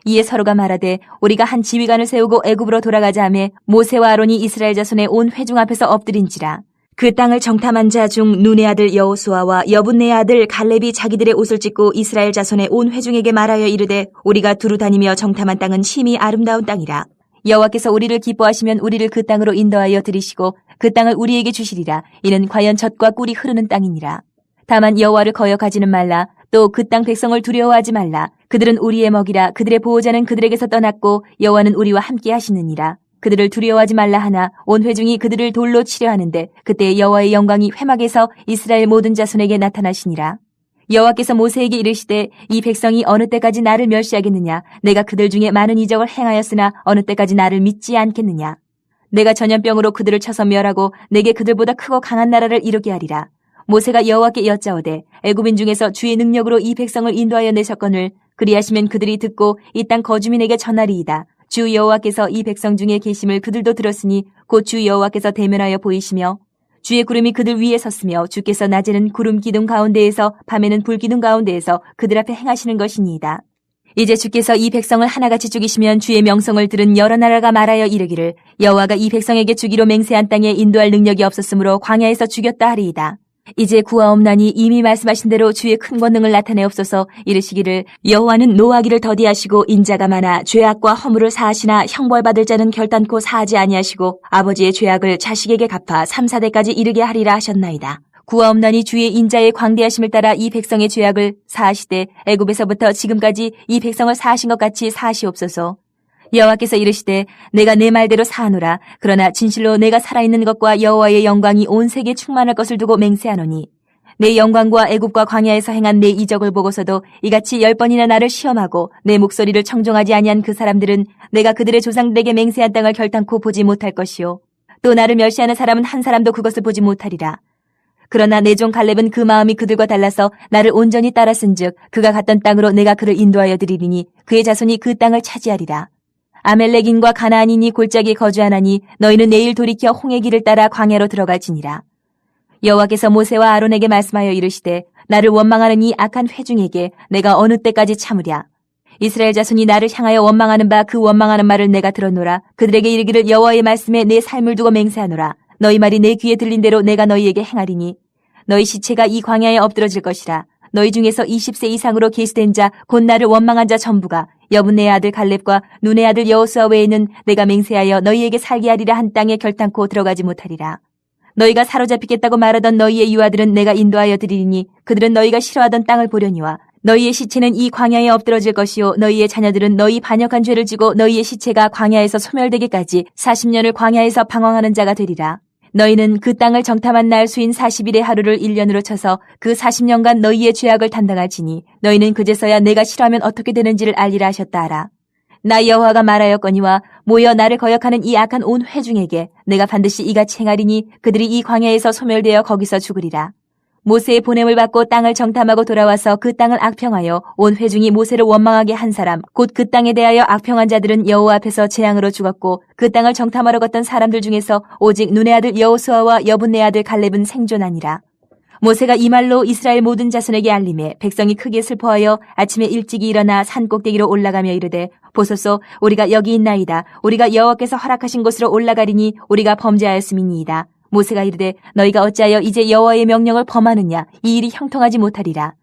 Speaker 3: 이에 서로가 말하되 우리가 한 지휘관을 세우고 애굽으로 돌아가자 하며 모세와 아론이 이스라엘 자손의 온 회중 앞에서 엎드린지라. 그 땅을 정탐한 자 중 눈의 아들 여호수아와 여분네의 아들 갈렙이 자기들의 옷을 찢고 이스라엘 자손의 온 회중에게 말하여 이르되 우리가 두루 다니며 정탐한 땅은 심히 아름다운 땅이라. 여호와께서 우리를 기뻐하시면 우리를 그 땅으로 인도하여 들이시고 그 땅을 우리에게 주시리라. 이는 과연 젖과 꿀이 흐르는 땅이니라. 다만 여호와를 거역하지는 말라. 또 그 땅 백성을 두려워하지 말라. 그들은 우리의 먹이라. 그들의 보호자는 그들에게서 떠났고 여호와는 우리와 함께 하시느니라. 그들을 두려워하지 말라 하나 온 회중이 그들을 돌로 치려 하는데 그때 여호와의 영광이 회막에서 이스라엘 모든 자손에게 나타나시니라. 여호와께서 모세에게 이르시되 이 백성이 어느 때까지 나를 멸시하겠느냐. 내가 그들 중에 많은 이적을 행하였으나 어느 때까지 나를 믿지 않겠느냐. 내가 전염병으로 그들을 쳐서 멸하고 내게 그들보다 크고 강한 나라를 이루게 하리라. 모세가 여호와께 여짜오되 애굽인 중에서 주의 능력으로 이 백성을 인도하여 내셨거늘 그리하시면 그들이 듣고 이 땅 거주민에게 전하리이다. 주 여호와께서 이 백성 중에 계심을 그들도 들었으니 곧 주 여호와께서 대면하여 보이시며 주의 구름이 그들 위에 섰으며 주께서 낮에는 구름 기둥 가운데에서 밤에는 불 기둥 가운데에서 그들 앞에 행하시는 것이니이다. 이제 주께서 이 백성을 하나같이 죽이시면 주의 명성을 들은 여러 나라가 말하여 이르기를 여호와가 이 백성에게 주기로 맹세한 땅에 인도할 능력이 없었으므로 광야에서 죽였다 하리이다. 이제 구하옵나니 이미 말씀하신 대로 주의 큰 권능을 나타내옵소서. 이르시기를 여호와는 노하기를 더디하시고 인자가 많아 죄악과 허물을 사하시나 형벌받을 자는 결단코 사하지 아니하시고 아버지의 죄악을 자식에게 갚아 3, 4대까지 이르게 하리라 하셨나이다. 구하옵나니 주의 인자의 광대하심을 따라 이 백성의 죄악을 사하시되 애굽에서부터 지금까지 이 백성을 사하신 것 같이 사하시옵소서. 여호와께서 이르시되 내가 내 말대로 사하노라. 그러나 진실로 내가 살아있는 것과 여호와의 영광이 온 세계에 충만할 것을 두고 맹세하노니 내 영광과 애굽과 광야에서 행한 내 이적을 보고서도 이같이 10번이나 나를 시험하고 내 목소리를 청종하지 아니한 그 사람들은 내가 그들의 조상들에게 맹세한 땅을 결단코 보지 못할 것이요 또 나를 멸시하는 사람은 한 사람도 그것을 보지 못하리라. 그러나 내 종 갈렙은 그 마음이 그들과 달라서 나를 온전히 따랐은즉 그가 갔던 땅으로 내가 그를 인도하여 드리리니 그의 자손이 그 땅을 차지하리라. 아멜렉인과 가나안인이 골짜기에 거주하나니 너희는 내일 돌이켜 홍해 길을 따라 광야로 들어갈지니라. 여호와께서 모세와 아론에게 말씀하여 이르시되 나를 원망하는 이 악한 회중에게 내가 어느 때까지 참으랴. 이스라엘 자손이 나를 향하여 원망하는 바 그 원망하는 말을 내가 들었노라. 그들에게 이르기를 여호와의 말씀에 내 삶을 두고 맹세하노라. 너희 말이 내 귀에 들린 대로 내가 너희에게 행하리니 너희 시체가 이 광야에 엎드러질 것이라. 너희 중에서 20세 이상으로 계수된 자 곧 나를 원망한 자 전부가 여분네의 아들 갈렙과 눈의 아들 여호수아 외에는 내가 맹세하여 너희에게 살게 하리라 한 땅에 결단코 들어가지 못하리라. 너희가 사로잡히겠다고 말하던 너희의 유아들은 내가 인도하여 드리리니 그들은 너희가 싫어하던 땅을 보려니와 너희의 시체는 이 광야에 엎드러질 것이요 너희의 자녀들은 너희 반역한 죄를 지고 너희의 시체가 광야에서 소멸되기까지 40년을 광야에서 방황하는 자가 되리라. 너희는 그 땅을 정탐한 날 수인 40일의 하루를 1년으로 쳐서 그 40년간 너희의 죄악을 담당할지니 너희는 그제서야 내가 싫어하면 어떻게 되는지를 알리라 하셨다 하라. 나 여호와가 말하였거니와 모여 나를 거역하는 이 악한 온 회중에게 내가 반드시 이같이 행하리니 그들이 이 광야에서 소멸되어 거기서 죽으리라. 모세의 보냄을 받고 땅을 정탐하고 돌아와서 그 땅을 악평하여 온 회중이 모세를 원망하게 한 사람 곧 그 땅에 대하여 악평한 자들은 여호와 앞에서 재앙으로 죽었고 그 땅을 정탐하러 갔던 사람들 중에서 오직 눈의 아들 여호수아와 여분네 아들 갈렙은 생존하니라. 모세가 이 말로 이스라엘 모든 자손에게 알림해 백성이 크게 슬퍼하여 아침에 일찍이 일어나 산 꼭대기로 올라가며 이르되 보소서 우리가 여기 있나이다. 우리가 여호와께서 허락하신 곳으로 올라가리니 우리가 범죄하였음이니이다. 모세가 이르되 너희가 어찌하여 이제 여호와의 명령을 범하느냐. 이 일이 형통하지 못하리라.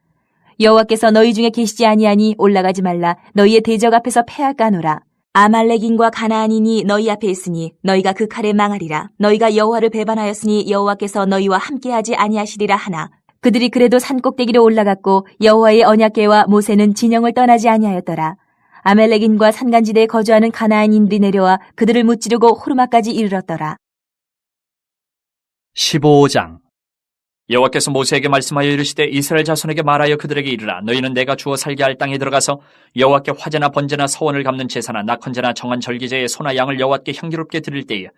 Speaker 3: 여호와께서 너희 중에 계시지 아니하니 올라가지 말라. 너희의 대적 앞에서 패할까 하노라. 아말렉인과 가나안인이 너희 앞에 있으니 너희가 그 칼에 망하리라. 너희가 여호와를 배반하였으니 여호와께서 너희와 함께하지 아니하시리라 하나. 그들이 그래도 산꼭대기로 올라갔고 여호와의 언약궤와 모세는 진영을 떠나지 아니하였더라. 아말렉인과 산간지대에 거주하는 가나안인들이 내려와 그들을 무찌르고 호르마까지 이르렀더라.
Speaker 2: 15장. 여호와께서 모세에게 말씀하여 이르시되 이스라엘 자손에게 말하여 그들에게 이르라. 너희는 내가 주어 살게 할 땅에 들어가서 여호와께 화제나 번제나 서원을 갚는 제사나 낙헌제나 정한 절기제의 소나 양을 여호와께 향기롭게 드릴 때에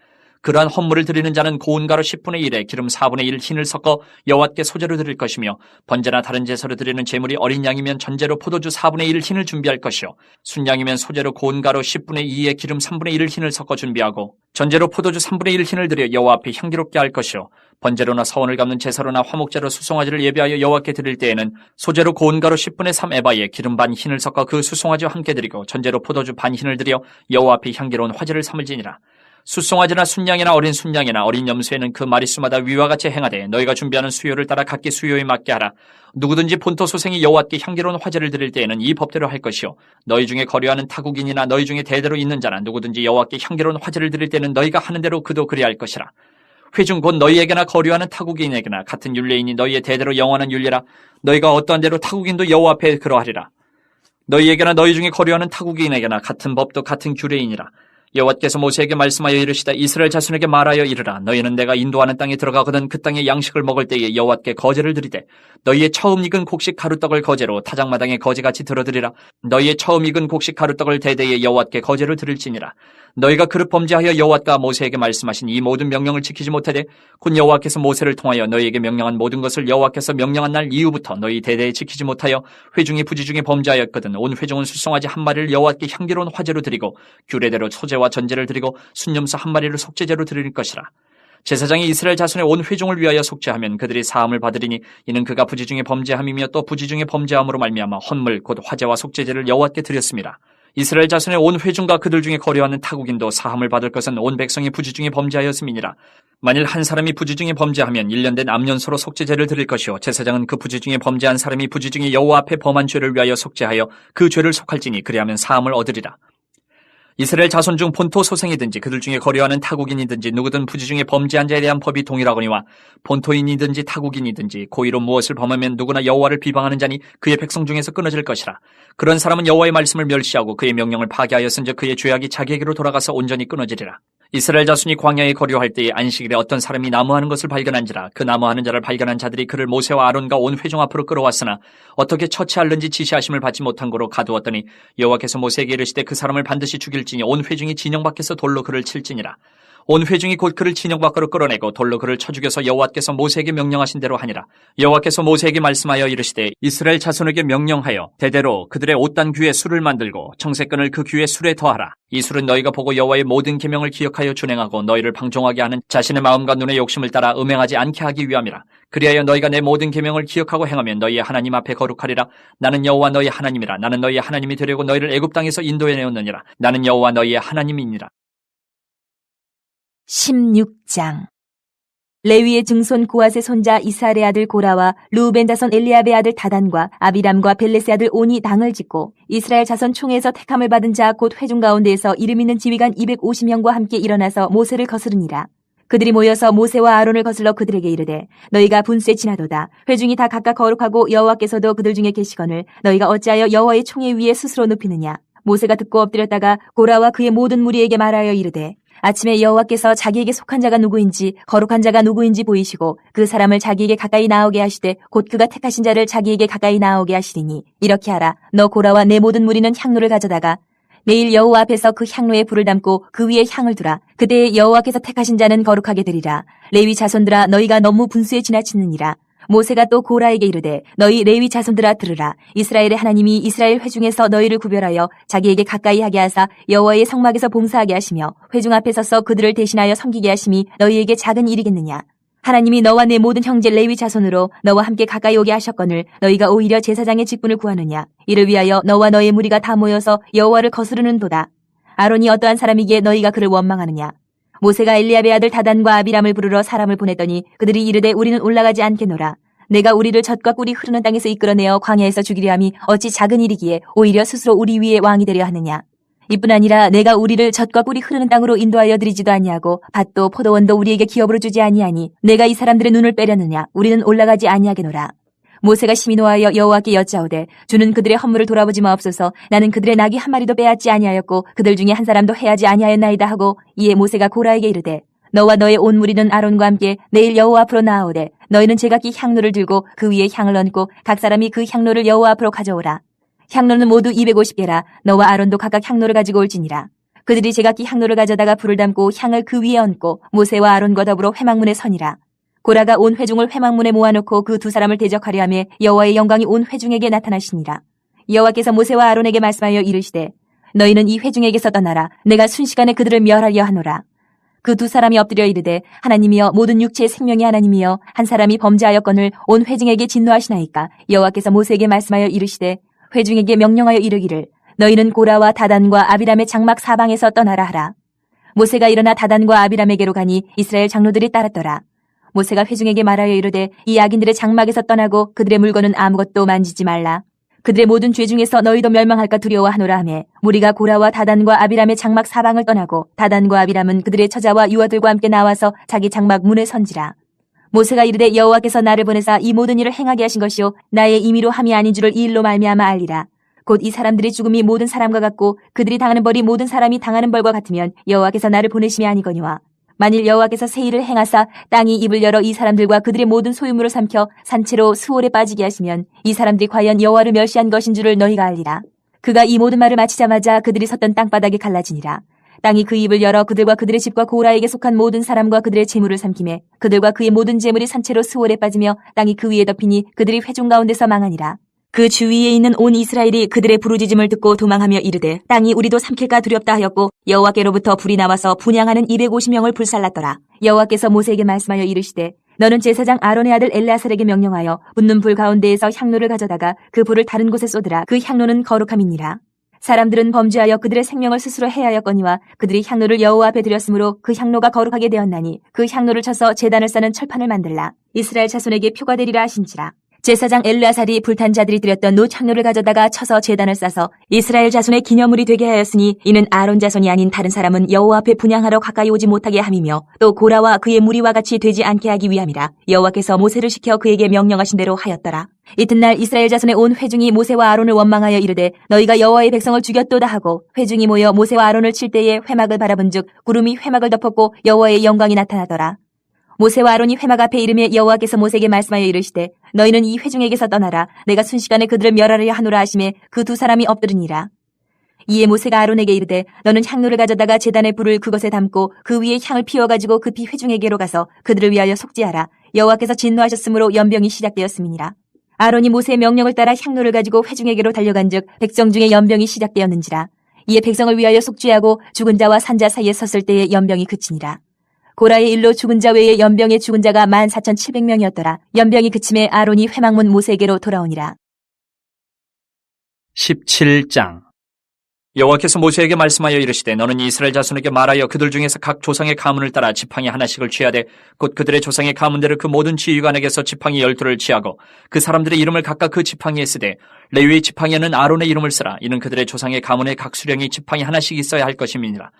Speaker 2: 그러한 헌물을 드리는 자는 고운 가루 10분의 1에 기름 4분의 1 흰을 섞어 여호와께 소제로 드릴 것이며 번제나 다른 제사로 드리는 제물이 어린 양이면 전제로 포도주 4분의 1 흰을 준비할 것이요 순양이면 소제로 고운 가루 10분의 2에 기름 3분의 1 흰을 섞어 준비하고 전제로 포도주 3분의 1 흰을 드려 여호와 앞에 향기롭게 할 것이요 번제로나 서원을 갚는 제사로나 화목제로 수송아지를 예비하여 여호와께 드릴 때에는 소제로 고운 가루 10분의 3 에바에 기름 반 흰을 섞어 그 수송아지와 함께 드리고 전제로 포도주 반 흰을 드려 여호와 앞에 향기로운 화제를 삼을지니라. 수송아지나 순양이나 어린 순양이나 어린 염소에는 그 마리수마다 위와 같이 행하되 너희가 준비하는 수요를 따라 각기 수요에 맞게 하라. 누구든지 본토 소생이 여호와께 향기로운 화제를 드릴 때에는 이 법대로 할 것이요 너희 중에 거류하는 타국인이나 너희 중에 대대로 있는 자나 누구든지 여호와께 향기로운 화제를 드릴 때는 너희가 하는 대로 그도 그리할 것이라. 회중 곧 너희에게나 거류하는 타국인에게나 같은 율례이니 너희의 대대로 영원한 율례라. 너희가 어떠한 대로 타국인도 여호와 앞에 그러하리라. 너희에게나 너희 중에 거류하는 타국인에게나 같은 법도 같은 규례이니라. 여호와께서 모세에게 말씀하여 이르시다. 이스라엘 자손에게 말하여 이르라. 너희는 내가 인도하는 땅에 들어가거든 그 땅의 양식을 먹을 때에 여호와께 거제를 드리되 너희의 처음 익은 곡식 가루떡을 거제로 타작마당에 거제같이 들어드리라. 너희의 처음 익은 곡식 가루떡을 대대에 여호와께 거제를 드릴지니라. 너희가 그릇 범죄하여 여호와가 모세에게 말씀하신 이 모든 명령을 지키지 못하되 곧 여호와께서 모세를 통하여 너희에게 명령한 모든 것을 여호와께서 명령한 날 이후부터 너희 대대에 지키지 못하여 회중이 부지중에 범죄하였거든 온 회중은 수송아지 한 마리를 여호와께 향기로운 화제로 드리고 규례대로 소제와 전제를 드리고 순염소 한 마리를 속죄제로 드릴 것이라. 제사장이 이스라엘 자손의 온 회중을 위하여 속죄하면 그들이 사함을 받으리니 이는 그가 부지중에 범죄함이며 또 부지중에 범죄함으로 말미암아 헌물 곧 화제와 속죄제를 여호와께 드렸습니다. 이스라엘 자손의 온 회중과 그들 중에 거류하는 타국인도 사함을 받을 것은 온 백성이 부지중에 범죄하였음이니라. 만일 한 사람이 부지중에 범죄하면 1년 된 암년소로 속죄제를 드릴 것이요 제사장은 그 부지중에 범죄한 사람이 부지중에 여호와 앞에 범한 죄를 위하여 속죄하여 그 죄를 속할지니 그리하면 사함을 얻으리라. 이스라엘 자손 중 본토 소생이든지 그들 중에 거류하는 타국인이든지 누구든 부지중에 범죄한 자에 대한 법이 동일하거니와 본토인이든지 타국인이든지 고의로 무엇을 범하면 누구나 여호와를 비방하는 자니 그의 백성 중에서 끊어질 것이라. 그런 사람은 여호와의 말씀을 멸시하고 그의 명령을 파괴하였은즉 그의 죄악이 자기에게로 돌아가서 온전히 끊어지리라. 이스라엘 자손이 광야에 거류할 때에 안식일에 어떤 사람이 나무하는 것을 발견한지라. 그 나무하는 자를 발견한 자들이 그를 모세와 아론과 온 회중 앞으로 끌어왔으나 어떻게 처치할는지 지시하심을 받지 못한 거로 가두었더니 여호와께서 모세에게 이르시되 그 사람을 반드시 죽일지니 온 회중이 진영 밖에서 돌로 그를 칠지니라. 온 회중이 곧 그를 진영 밖으로 끌어내고 돌로 그를 쳐 죽여서 여호와께서 모세에게 명령하신 대로 하니라. 여호와께서 모세에게 말씀하여 이르시되 이스라엘 자손에게 명령하여 대대로 그들의 옷단 귀에 술을 만들고 청색끈을 그 귀에 술에 더하라. 이 술은 너희가 보고 여호와의 모든 계명을 기억하여 준행하고 너희를 방종하게 하는 자신의 마음과 눈의 욕심을 따라 음행하지 않게 하기 위함이라. 그리하여 너희가 내 모든 계명을 기억하고 행하면 너희의 하나님 앞에 거룩하리라. 나는 여호와 너희 하나님이라. 나는 너희의 하나님이 되려고 너희를 애굽 땅에서 인도해 내었느니라. 나는 여호와 너희의 하나님이니라.
Speaker 3: 16장. 레위의 증손 고앗의 손자 이스할의 아들 고라와 르우벤 자손 엘리압의 아들 다단과 아비람과 벨렛의 아들 온이 당을 짓고 이스라엘 자손 총회에서 택함을 받은 자 곧 회중 가운데에서 이름 있는 지휘관 250명과 함께 일어나서 모세를 거스르니라. 그들이 모여서 모세와 아론을 거슬러 그들에게 이르되 너희가 분수에 지나도다. 회중이 다 각각 거룩하고 여호와께서도 그들 중에 계시거늘 너희가 어찌하여 여호와의 총회 위에 스스로 눕히느냐. 모세가 듣고 엎드렸다가 고라와 그의 모든 무리에게 말하여 이르되 아침에 여호와께서 자기에게 속한 자가 누구인지 거룩한 자가 누구인지 보이시고 그 사람을 자기에게 가까이 나오게 하시되 곧 그가 택하신 자를 자기에게 가까이 나오게 하시리니 이렇게 하라. 너 고라와 내 모든 무리는 향로를 가져다가 내일 여호와 앞에서 그 향로에 불을 담고 그 위에 향을 두라. 그때 여호와께서 택하신 자는 거룩하게 되리라. 레위 자손들아 너희가 너무 분수에 지나치느니라. 모세가 또 고라에게 이르되 너희 레위 자손들아 들으라. 이스라엘의 하나님이 이스라엘 회중에서 너희를 구별하여 자기에게 가까이 하게 하사 여호와의 성막에서 봉사하게 하시며 회중 앞에 서서 그들을 대신하여 섬기게 하심이 너희에게 작은 일이겠느냐. 하나님이 너와 내 모든 형제 레위 자손으로 너와 함께 가까이 오게 하셨거늘 너희가 오히려 제사장의 직분을 구하느냐. 이를 위하여 너와 너의 무리가 다 모여서 여호와를 거스르는도다. 아론이 어떠한 사람이기에 너희가 그를 원망하느냐. 모세가 엘리압의 아들 다단과 아비람을 부르러 사람을 보냈더니 그들이 이르되 우리는 올라가지 않겠노라. 내가 우리를 젖과 꿀이 흐르는 땅에서 이끌어내어 광야에서 죽이려 함이 어찌 작은 일이기에 오히려 스스로 우리 위에 왕이 되려 하느냐. 이뿐 아니라 내가 우리를 젖과 꿀이 흐르는 땅으로 인도하여 드리지도 아니하고 밭도 포도원도 우리에게 기업으로 주지 아니하니 내가 이 사람들의 눈을 빼려느냐 우리는 올라가지 아니하게노라. 모세가 심히 노하여 여호와께 여짜오되 주는 그들의 헌물을 돌아보지 마옵소서. 나는 그들의 낙이 한 마리도 빼앗지 아니하였고 그들 중에 한 사람도 해하지 아니하였나이다 하고 이에 모세가 고라에게 이르되 너와 너의 온 무리는 아론과 함께 내일 여호와 앞으로 나아오되 너희는 제각기 향로를 들고 그 위에 향을 얹고 각 사람이 그 향로를 여호와 앞으로 가져오라. 향로는 모두 250개라. 너와 아론도 각각 향로를 가지고 올지니라. 그들이 제각기 향로를 가져다가 불을 담고 향을 그 위에 얹고 모세와 아론과 더불어 회막문에 서니라. 고라가 온 회중을 회막문에 모아놓고 그 두 사람을 대적하려 하며 여호와의 영광이 온 회중에게 나타나시니라. 여호와께서 모세와 아론에게 말씀하여 이르시되 너희는 이 회중에게서 떠나라. 내가 순식간에 그들을 멸하려 하노라. 그 두 사람이 엎드려 이르되 하나님이여 모든 육체의 생명의 하나님이여 한 사람이 범죄하였거늘 온 회중에게 진노하시나이까. 여호와께서 모세에게 말씀하여 이르시되 회중에게 명령하여 이르기를 너희는 고라와 다단과 아비람의 장막 사방에서 떠나라 하라. 모세가 일어나 다단과 아비람에게로 가니 이스라엘 장로들이 따랐더라. 모세가 회중에게 말하여 이르되 이 악인들의 장막에서 떠나고 그들의 물건은 아무것도 만지지 말라. 그들의 모든 죄 중에서 너희도 멸망할까 두려워하노라 하며 무리가 고라와 다단과 아비람의 장막 사방을 떠나고 다단과 아비람은 그들의 처자와 유아들과 함께 나와서 자기 장막 문에 선지라. 모세가 이르되 여호와께서 나를 보내사 이 모든 일을 행하게 하신 것이요 나의 임의로 함이 아닌 줄을 이 일로 말미암아 알리라. 곧 이 사람들의 죽음이 모든 사람과 같고 그들이 당하는 벌이 모든 사람이 당하는 벌과 같으면 여호와께서 나를 보내심이 아니거니와 만일 여호와께서 새 일을 행하사 땅이 입을 열어 이 사람들과 그들의 모든 소유물을 삼켜 산채로 수월에 빠지게 하시면 이 사람들이 과연 여호와를 멸시한 것인 줄을 너희가 알리라. 그가 이 모든 말을 마치자마자 그들이 섰던 땅바닥이 갈라지니라. 땅이 그 입을 열어 그들과 그들의 집과 고라에게 속한 모든 사람과 그들의 재물을 삼키매 그들과 그의 모든 재물이 산채로 수월에 빠지며 땅이 그 위에 덮이니 그들이 회중 가운데서 망하니라. 그 주위에 있는 온 이스라엘이 그들의 부르짖음을 듣고 도망하며 이르되 땅이 우리도 삼킬까 두렵다 하였고 여호와께로부터 불이 나와서 분향하는 250명을 불살랐더라. 여호와께서 모세에게 말씀하여 이르시되 너는 제사장 아론의 아들 엘레아살에게 명령하여 붙는 불 가운데에서 향로를 가져다가 그 불을 다른 곳에 쏟으라. 그 향로는 거룩함이니라. 사람들은 범죄하여 그들의 생명을 스스로 해하였거니와 그들이 향로를 여호와 앞에 드렸으므로 그 향로가 거룩하게 되었나니 그 향로를 쳐서 제단을 싸는 철판을 만들라. 이스라엘 자손에게 표가 되리라 하신지라. 제사장 엘르아살이 불탄 자들이 드렸던 놋 향로를 가져다가 쳐서 제단을 싸서 이스라엘 자손의 기념물이 되게 하였으니 이는 아론 자손이 아닌 다른 사람은 여호와 앞에 분향하러 가까이 오지 못하게 함이며 또 고라와 그의 무리와 같이 되지 않게 하기 위함이라. 여호와께서 모세를 시켜 그에게 명령하신 대로 하였더라. 이튿날 이스라엘 자손의 온 회중이 모세와 아론을 원망하여 이르되 너희가 여호와의 백성을 죽였도다 하고 회중이 모여 모세와 아론을 칠 때에 회막을 바라본즉 구름이 회막을 덮었고 여호와의 영광이 나타나더라. 모세와 아론이 회막 앞에 이르매 여호와께서 모세에게 말씀하여 이르시되 너희는 이 회중에게서 떠나라. 내가 순식간에 그들을 멸하려 하노라 하시매 그 두 사람이 엎드르니라. 이에 모세가 아론에게 이르되 너는 향로를 가져다가 제단의 불을 그것에 담고 그 위에 향을 피워가지고 급히 회중에게로 가서 그들을 위하여 속죄하라. 여호와께서 진노하셨으므로 연병이 시작되었음이니라. 아론이 모세의 명령을 따라 향로를 가지고 회중에게로 달려간즉 백성 중에 연병이 시작되었는지라. 이에 백성을 위하여 속죄하고 죽은 자와 산 자 사이에 섰을 때에 연병이 그치니라. 고라의 일로 죽은 자 외에 연병에 죽은 자가 14,700명이었더라. 연병이 그침에 아론이 회막문 모세에게로 돌아오니라.
Speaker 2: 17장 여호와께서 모세에게 말씀하여 이르시되 너는 이스라엘 자손에게 말하여 그들 중에서 각 조상의 가문을 따라 지팡이 하나씩을 취하되 곧 그들의 조상의 가문대로 그 모든 지휘관에게서 지팡이 12를 취하고 그 사람들의 이름을 각각 그 지팡이에 쓰되 레위의 지팡이에는 아론의 이름을 쓰라. 이는 그들의 조상의 가문의 각 수령이 지팡이 하나씩 있어야 할 것임이니라.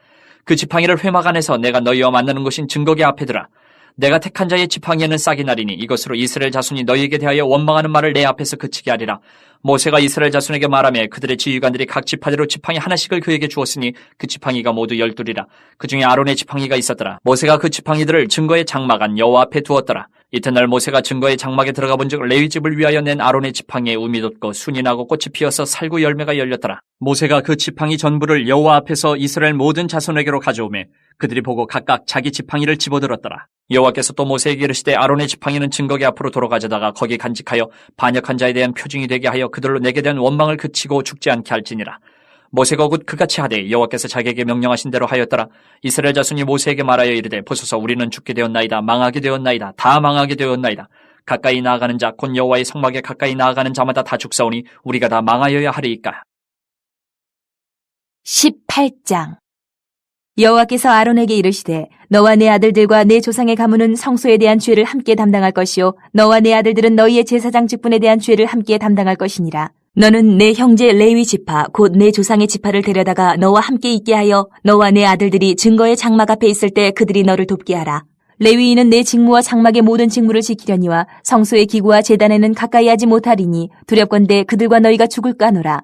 Speaker 2: 그 지팡이를 회막 안에서 내가 너희와 만나는 곳인 증거계 앞에 두라. 내가 택한 자의 지팡이에는 싹이 나리니 이것으로 이스라엘 자손이 너희에게 대하여 원망하는 말을 내 앞에서 그치게 하리라. 모세가 이스라엘 자손에게 말하며 그들의 지휘관들이 각 지파대로 지팡이 하나씩을 그에게 주었으니 그 지팡이가 모두 12이라. 그 중에 아론의 지팡이가 있었더라. 모세가 그 지팡이들을 증거의 장막 안 여호와 앞에 두었더라. 이튿날 모세가 증거의 장막에 들어가 본즉 레위 집을 위하여 낸 아론의 지팡이에 움이 돋고 순이 나고 꽃이 피어서 살구 열매가 열렸더라. 모세가 그 지팡이 전부를 여호와 앞에서 이스라엘 모든 자손에게로 가져오매 그들이 보고 각각 자기 지팡이를 집어들었더라. 여호와께서 또 모세에게 이르시되 아론의 지팡이는 증거계 앞으로 돌아가져다가 거기 간직하여 반역한 자에 대한 표징이 되게 하여 그들로 내게 대한 원망을 그치고 죽지 않게 할지니라. 모세가 곧 그같이 하되 여호와께서 자기에게 명령하신 대로 하였더라. 이스라엘 자손이 모세에게 말하여 이르되 보소서 우리는 죽게 되었나이다. 망하게 되었나이다. 다 망하게 되었나이다. 가까이 나아가는 자 곧 여호와의 성막에 가까이 나아가는 자마다 다 죽사오니 우리가 다 망하여야 하리이까.
Speaker 3: 18장 여호와께서 아론에게 이르시되 너와 내 아들들과 내 조상의 가문은 성소에 대한 죄를 함께 담당할 것이요 너와 내 아들들은 너희의 제사장 직분에 대한 죄를 함께 담당할 것이니라. 너는 내 형제 레위 지파 곧 내 조상의 지파를 데려다가 너와 함께 있게 하여 너와 내 아들들이 증거의 장막 앞에 있을 때 그들이 너를 돕게 하라. 레위인은 내 직무와 장막의 모든 직무를 지키려니와 성소의 기구와 제단에는 가까이 하지 못하리니 두렵건대 그들과 너희가 죽을까 하노라.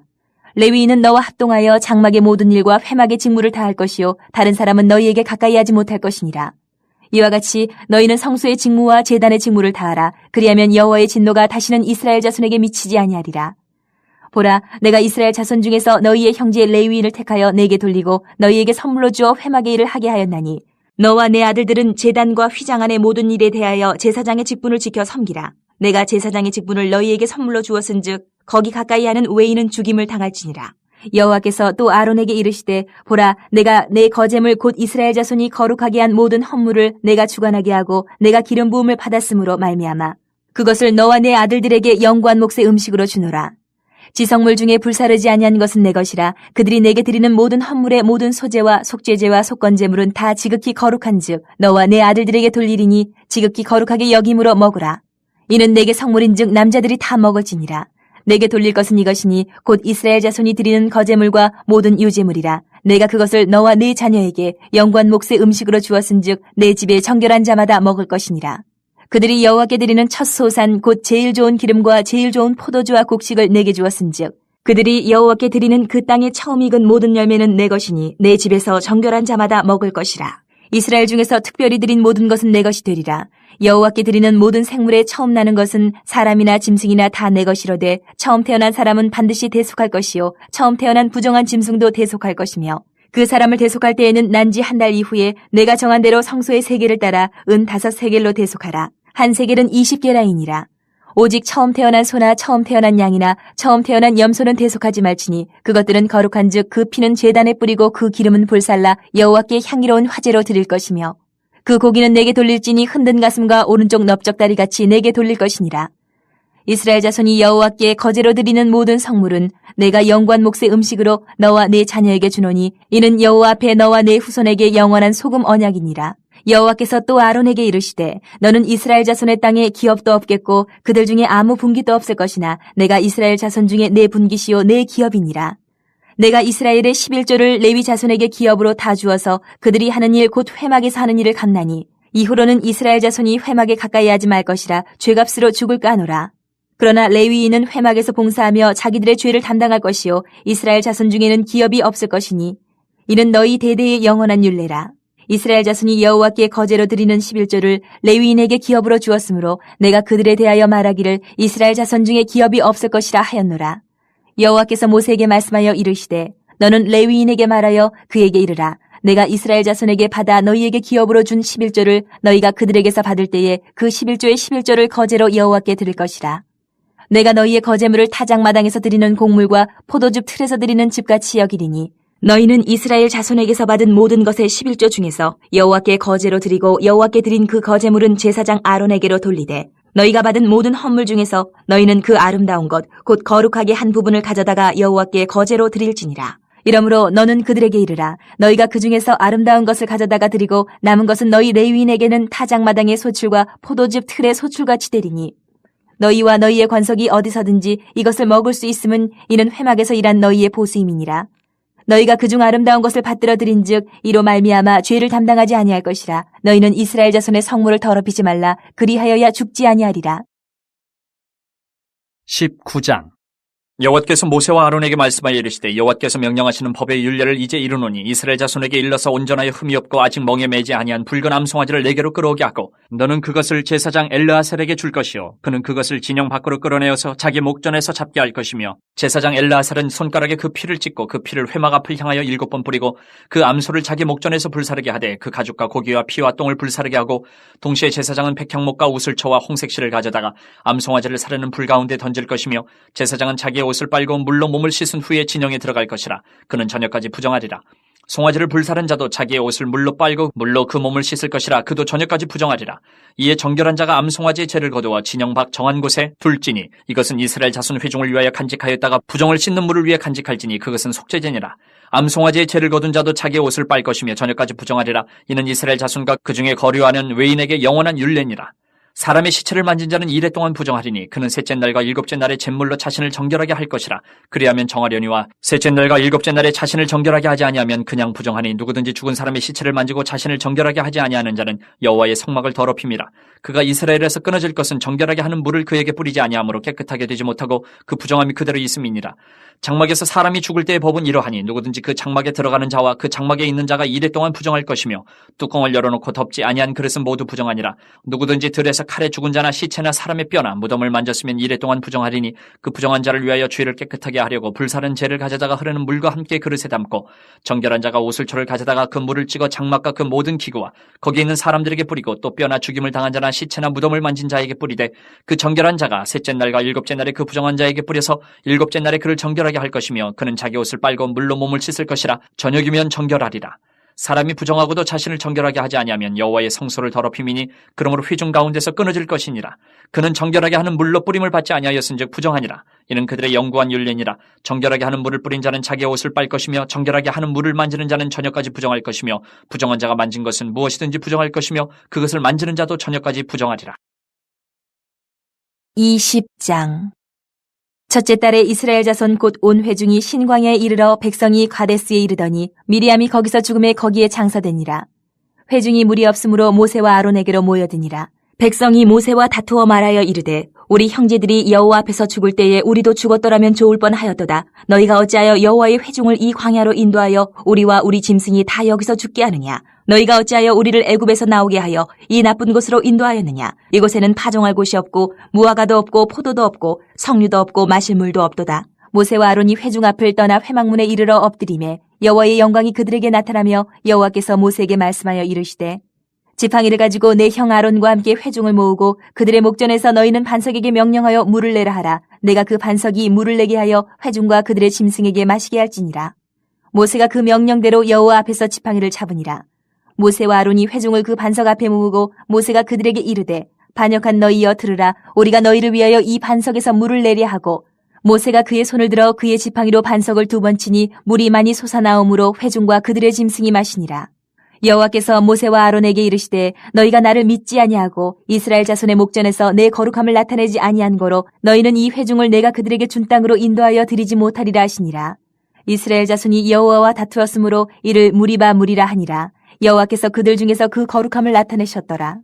Speaker 3: 레위인은 너와 합동하여 장막의 모든 일과 회막의 직무를 다할 것이요 다른 사람은 너희에게 가까이 하지 못할 것이니라. 이와 같이 너희는 성소의 직무와 제단의 직무를 다하라. 그리하면 여호와의 진노가 다시는 이스라엘 자손에게 미치지 아니하리라. 보라, 내가 이스라엘 자손 중에서 너희의 형제 레위인을 택하여 내게 돌리고 너희에게 선물로 주어 회막의 일을 하게 하였나니 너와 내 아들들은 제단과 휘장 안의 모든 일에 대하여 제사장의 직분을 지켜 섬기라. 내가 제사장의 직분을 너희에게 선물로 주었은즉 거기 가까이 하는 외인은 죽임을 당할지니라. 여호와께서 또 아론에게 이르시되 보라, 내가 내 거제물 곧 이스라엘 자손이 거룩하게 한 모든 헌물을 내가 주관하게 하고 내가 기름 부음을 받았으므로 말미암아 그것을 너와 내 아들들에게 영구한 몫의 음식으로 주노라. 지성물 중에 불사르지 아니한 것은 내 것이라. 그들이 내게 드리는 모든 헌물의 모든 소제와 속죄제와 속건제물은 다 지극히 거룩한즉 너와 내 아들들에게 돌리리니 지극히 거룩하게 여김으로 먹으라. 이는 내게 성물인즉 남자들이 다 먹을지니라. 내게 돌릴 것은 이것이니 곧 이스라엘 자손이 드리는 거제물과 모든 유제물이라. 내가 그것을 너와 네 자녀에게 영구한 몫의 음식으로 주었은즉 내 집에 정결한 자마다 먹을 것이니라. 그들이 여호와께 드리는 첫 소산 곧 제일 좋은 기름과 제일 좋은 포도주와 곡식을 내게 주었은즉 그들이 여호와께 드리는 그 땅에 처음 익은 모든 열매는 내 것이니 내 집에서 정결한 자마다 먹을 것이라. 이스라엘 중에서 특별히 드린 모든 것은 내 것이 되리라. 여호와께 드리는 모든 생물에 처음 나는 것은 사람이나 짐승이나 다 내 것이로되 처음 태어난 사람은 반드시 대속할 것이요 처음 태어난 부정한 짐승도 대속할 것이며 그 사람을 대속할 때에는 난지 한 달 이후에 내가 정한 대로 성소의 세겔을 따라 은 5세겔로 대속하라. 한 세겔은 20게라이니라. 오직 처음 태어난 소나 처음 태어난 양이나 처음 태어난 염소는 대속하지 말지니 그것들은 거룩한즉 그 피는 제단에 뿌리고 그 기름은 불살라 여호와께 향기로운 화제로 드릴 것이며 그 고기는 내게 돌릴지니 흔든 가슴과 오른쪽 넓적다리 같이 내게 돌릴 것이니라. 이스라엘 자손이 여호와께 거제로 드리는 모든 성물은 내가 영구한 몫의 음식으로 너와 네 자녀에게 주노니 이는 여호와 앞에 너와 네 후손에게 영원한 소금 언약이니라. 여호와께서 또 아론에게 이르시되 너는 이스라엘 자손의 땅에 기업도 없겠고 그들 중에 아무 분기도 없을 것이나 내가 이스라엘 자손 중에 내 분기시요 내 기업이니라. 내가 이스라엘의 11조를 레위 자손에게 기업으로 다 주어서 그들이 하는 일 곧 회막에서 하는 일을 갚나니 이후로는 이스라엘 자손이 회막에 가까이 하지 말 것이라 죄값으로 죽을까 하노라. 그러나 레위인은 회막에서 봉사하며 자기들의 죄를 담당할 것이요 이스라엘 자손 중에는 기업이 없을 것이니 이는 너희 대대의 영원한 율례라. 이스라엘 자손이 여호와께 거제로 드리는 11조를 레위인에게 기업으로 주었으므로 내가 그들에 대하여 말하기를 이스라엘 자손 중에 기업이 없을 것이라 하였노라. 여호와께서 모세에게 말씀하여 이르시되 너는 레위인에게 말하여 그에게 이르라. 내가 이스라엘 자손에게 받아 너희에게 기업으로 준 11조를 너희가 그들에게서 받을 때에 그 11조의 11조를 거제로 여호와께 드릴 것이라. 내가 너희의 거제물을 타작마당에서 드리는 곡물과 포도즙 틀에서 드리는 즙같이 여기리니 너희는 이스라엘 자손에게서 받은 모든 것의 11조 중에서 여호와께 거제로 드리고 여호와께 드린 그 거제물은 제사장 아론에게로 돌리되 너희가 받은 모든 헌물 중에서 너희는 그 아름다운 것 곧 거룩하게 한 부분을 가져다가 여호와께 거제로 드릴지니라. 이러므로 너는 그들에게 이르라. 너희가 그 중에서 아름다운 것을 가져다가 드리고 남은 것은 너희 레위인에게는 타작마당의 소출과 포도즙 틀의 소출같이 되리니 너희와 너희의 관석이 어디서든지 이것을 먹을 수 있음은 이는 회막에서 일한 너희의 보수임이니라. 너희가 그중 아름다운 것을 받들어 드린즉 이로 말미암아 죄를 담당하지 아니할 것이라. 너희는 이스라엘 자손의 성물을 더럽히지 말라. 그리하여야 죽지 아니하리라.
Speaker 2: 19장. 여호와께서 모세와 아론에게 말씀하여 이르시되 여호와께서 명령하시는 법의 율례를 이제 이루노니 이스라엘 자손에게 일러서 온전하여 흠이 없고 아직 멍에 매지 아니한 붉은 암송아지를 내게로 끌어오게 하고 너는 그것을 제사장 엘르아살에게 줄 것이요 그는 그것을 진영 밖으로 끌어내어서 자기 목전에서 잡게 할 것이며 제사장 엘르아살은 손가락에 그 피를 찍고 그 피를 회막 앞을 향하여 7번 뿌리고 그 암소를 자기 목전에서 불사르게 하되 그 가죽과 고기와 피와 똥을 불사르게 하고 동시에 제사장은 백향목과 우슬초와 홍색실을 가져다가 암송아지를 사르는 불 가운데 던질 것이며 제사장은 자기의 옷을 빨고 물로 몸을 씻은 후에 진영에 들어갈 것이라. 그는 저녁까지 부정하리라. 송아지를 불사른 자도 자기의 옷을 물로 빨고 물로 그 몸을 씻을 것이라. 그도 저녁까지 부정하리라. 이에 정결한 자가 암송아지의 죄를 거두어 진영 밖 정한 곳에 둘지니 이것은 이스라엘 자손 회중을 위하여 간직하였다가 부정을 씻는 물을 위해 간직할지니 그것은 속죄제니라. 암송아지의 죄를 거둔 자도 자기의 옷을 빨 것이며 저녁까지 부정하리라. 이는 이스라엘 자손과 그 중에 거류하는 외인에게 영원한 율례니라. 사람의 시체를 만진 자는 이레 동안 부정하리니 그는 셋째 날과 일곱째 날에 잿물로 자신을 정결하게 할 것이라. 그리하면 정하려니와 셋째 날과 일곱째 날에 자신을 정결하게 하지 아니하면 그냥 부정하니 누구든지 죽은 사람의 시체를 만지고 자신을 정결하게 하지 아니하는 자는 여호와의 성막을 더럽힙니다. 그가 이스라엘에서 끊어질 것은 정결하게 하는 물을 그에게 뿌리지 아니하므로 깨끗하게 되지 못하고 그 부정함이 그대로 있음이니라. 장막에서 사람이 죽을 때의 법은 이러하니 누구든지 그 장막에 들어가는 자와 그 장막에 있는 자가 이레 동안 부정할 것이며 뚜껑을 열어놓고 덮지 아니한 그릇은 모두 부정하니라. 누구든지 들에서 칼에 죽은 자나 시체나 사람의 뼈나 무덤을 만졌으면 이레 동안 부정하리니 그 부정한 자를 위하여 죄를 깨끗하게 하려고 불사른 재를 가져다가 흐르는 물과 함께 그릇에 담고 정결한 자가 오슬초를 가져다가 그 물을 찍어 장막과 그 모든 기구와 거기 있는 사람들에게 뿌리고 또 뼈나 죽임을 당한 자나 시체나 무덤을 만진 자에게 뿌리되 그 정결한 자가 셋째 날과 일곱째 날에 그 부정한 자에게 뿌려서 일곱째 날에 그를 정결하게 할 것이며 그는 자기 옷을 빨고 물로 몸을 씻을 것이라. 저녁이면 정결하리라. 사람이 부정하고도 자신을 정결하게 하지 아니하면 여호와의 성소를 더럽힘이니 그러므로 회중 가운데서 끊어질 것이니라. 그는 정결하게 하는 물로 뿌림을 받지 아니하였은즉 부정하니라. 이는 그들의 영구한 율례니라. 정결하게 하는 물을 뿌린 자는 자기의 옷을 빨 것이며 정결하게 하는 물을 만지는 자는 저녁까지 부정할 것이며 부정한 자가 만진 것은 무엇이든지 부정할 것이며 그것을 만지는 자도 저녁까지 부정하리라.
Speaker 3: 20장. 첫째 달에 이스라엘 자손 곧 온 회중이 신광야에 이르러 백성이 가데스에 이르더니 미리암이 거기서 죽음에 거기에 장사되니라. 회중이 무리 없으므로 모세와 아론에게로 모여드니라. 백성이 모세와 다투어 말하여 이르되 우리 형제들이 여호와 앞에서 죽을 때에 우리도 죽었더라면 좋을 뻔하였도다. 너희가 어찌하여 여호와의 회중을 이 광야로 인도하여 우리와 우리 짐승이 다 여기서 죽게 하느냐? 너희가 어찌하여 우리를 애굽에서 나오게 하여 이 나쁜 곳으로 인도하였느냐? 이곳에는 파종할 곳이 없고 무화과도 없고 포도도 없고 석류도 없고 마실 물도 없도다. 모세와 아론이 회중 앞을 떠나 회막문에 이르러 엎드리매 여호와의 영광이 그들에게 나타나며 여호와께서 모세에게 말씀하여 이르시되 지팡이를 가지고 내 형 아론과 함께 회중을 모으고 그들의 목전에서 너희는 반석에게 명령하여 물을 내라 하라. 내가 그 반석이 물을 내게 하여 회중과 그들의 짐승에게 마시게 할지니라. 모세가 그 명령대로 여호와 앞에서 지팡이를 잡으니라. 모세와 아론이 회중을 그 반석 앞에 모으고 모세가 그들에게 이르되 반역한 너희여 들으라. 우리가 너희를 위하여 이 반석에서 물을 내려 하고 모세가 그의 손을 들어 그의 지팡이로 반석을 2번 치니 물이 많이 솟아나오므로 회중과 그들의 짐승이 마시니라. 여호와께서 모세와 아론에게 이르시되 너희가 나를 믿지 아니하고 이스라엘 자손의 목전에서 내 거룩함을 나타내지 아니한 거로 너희는 이 회중을 내가 그들에게 준 땅으로 인도하여 드리지 못하리라 하시니라. 이스라엘 자손이 여호와와 다투었으므로 이를 무리바 무리라 하니라. 여호와께서 그들 중에서 그 거룩함을 나타내셨더라.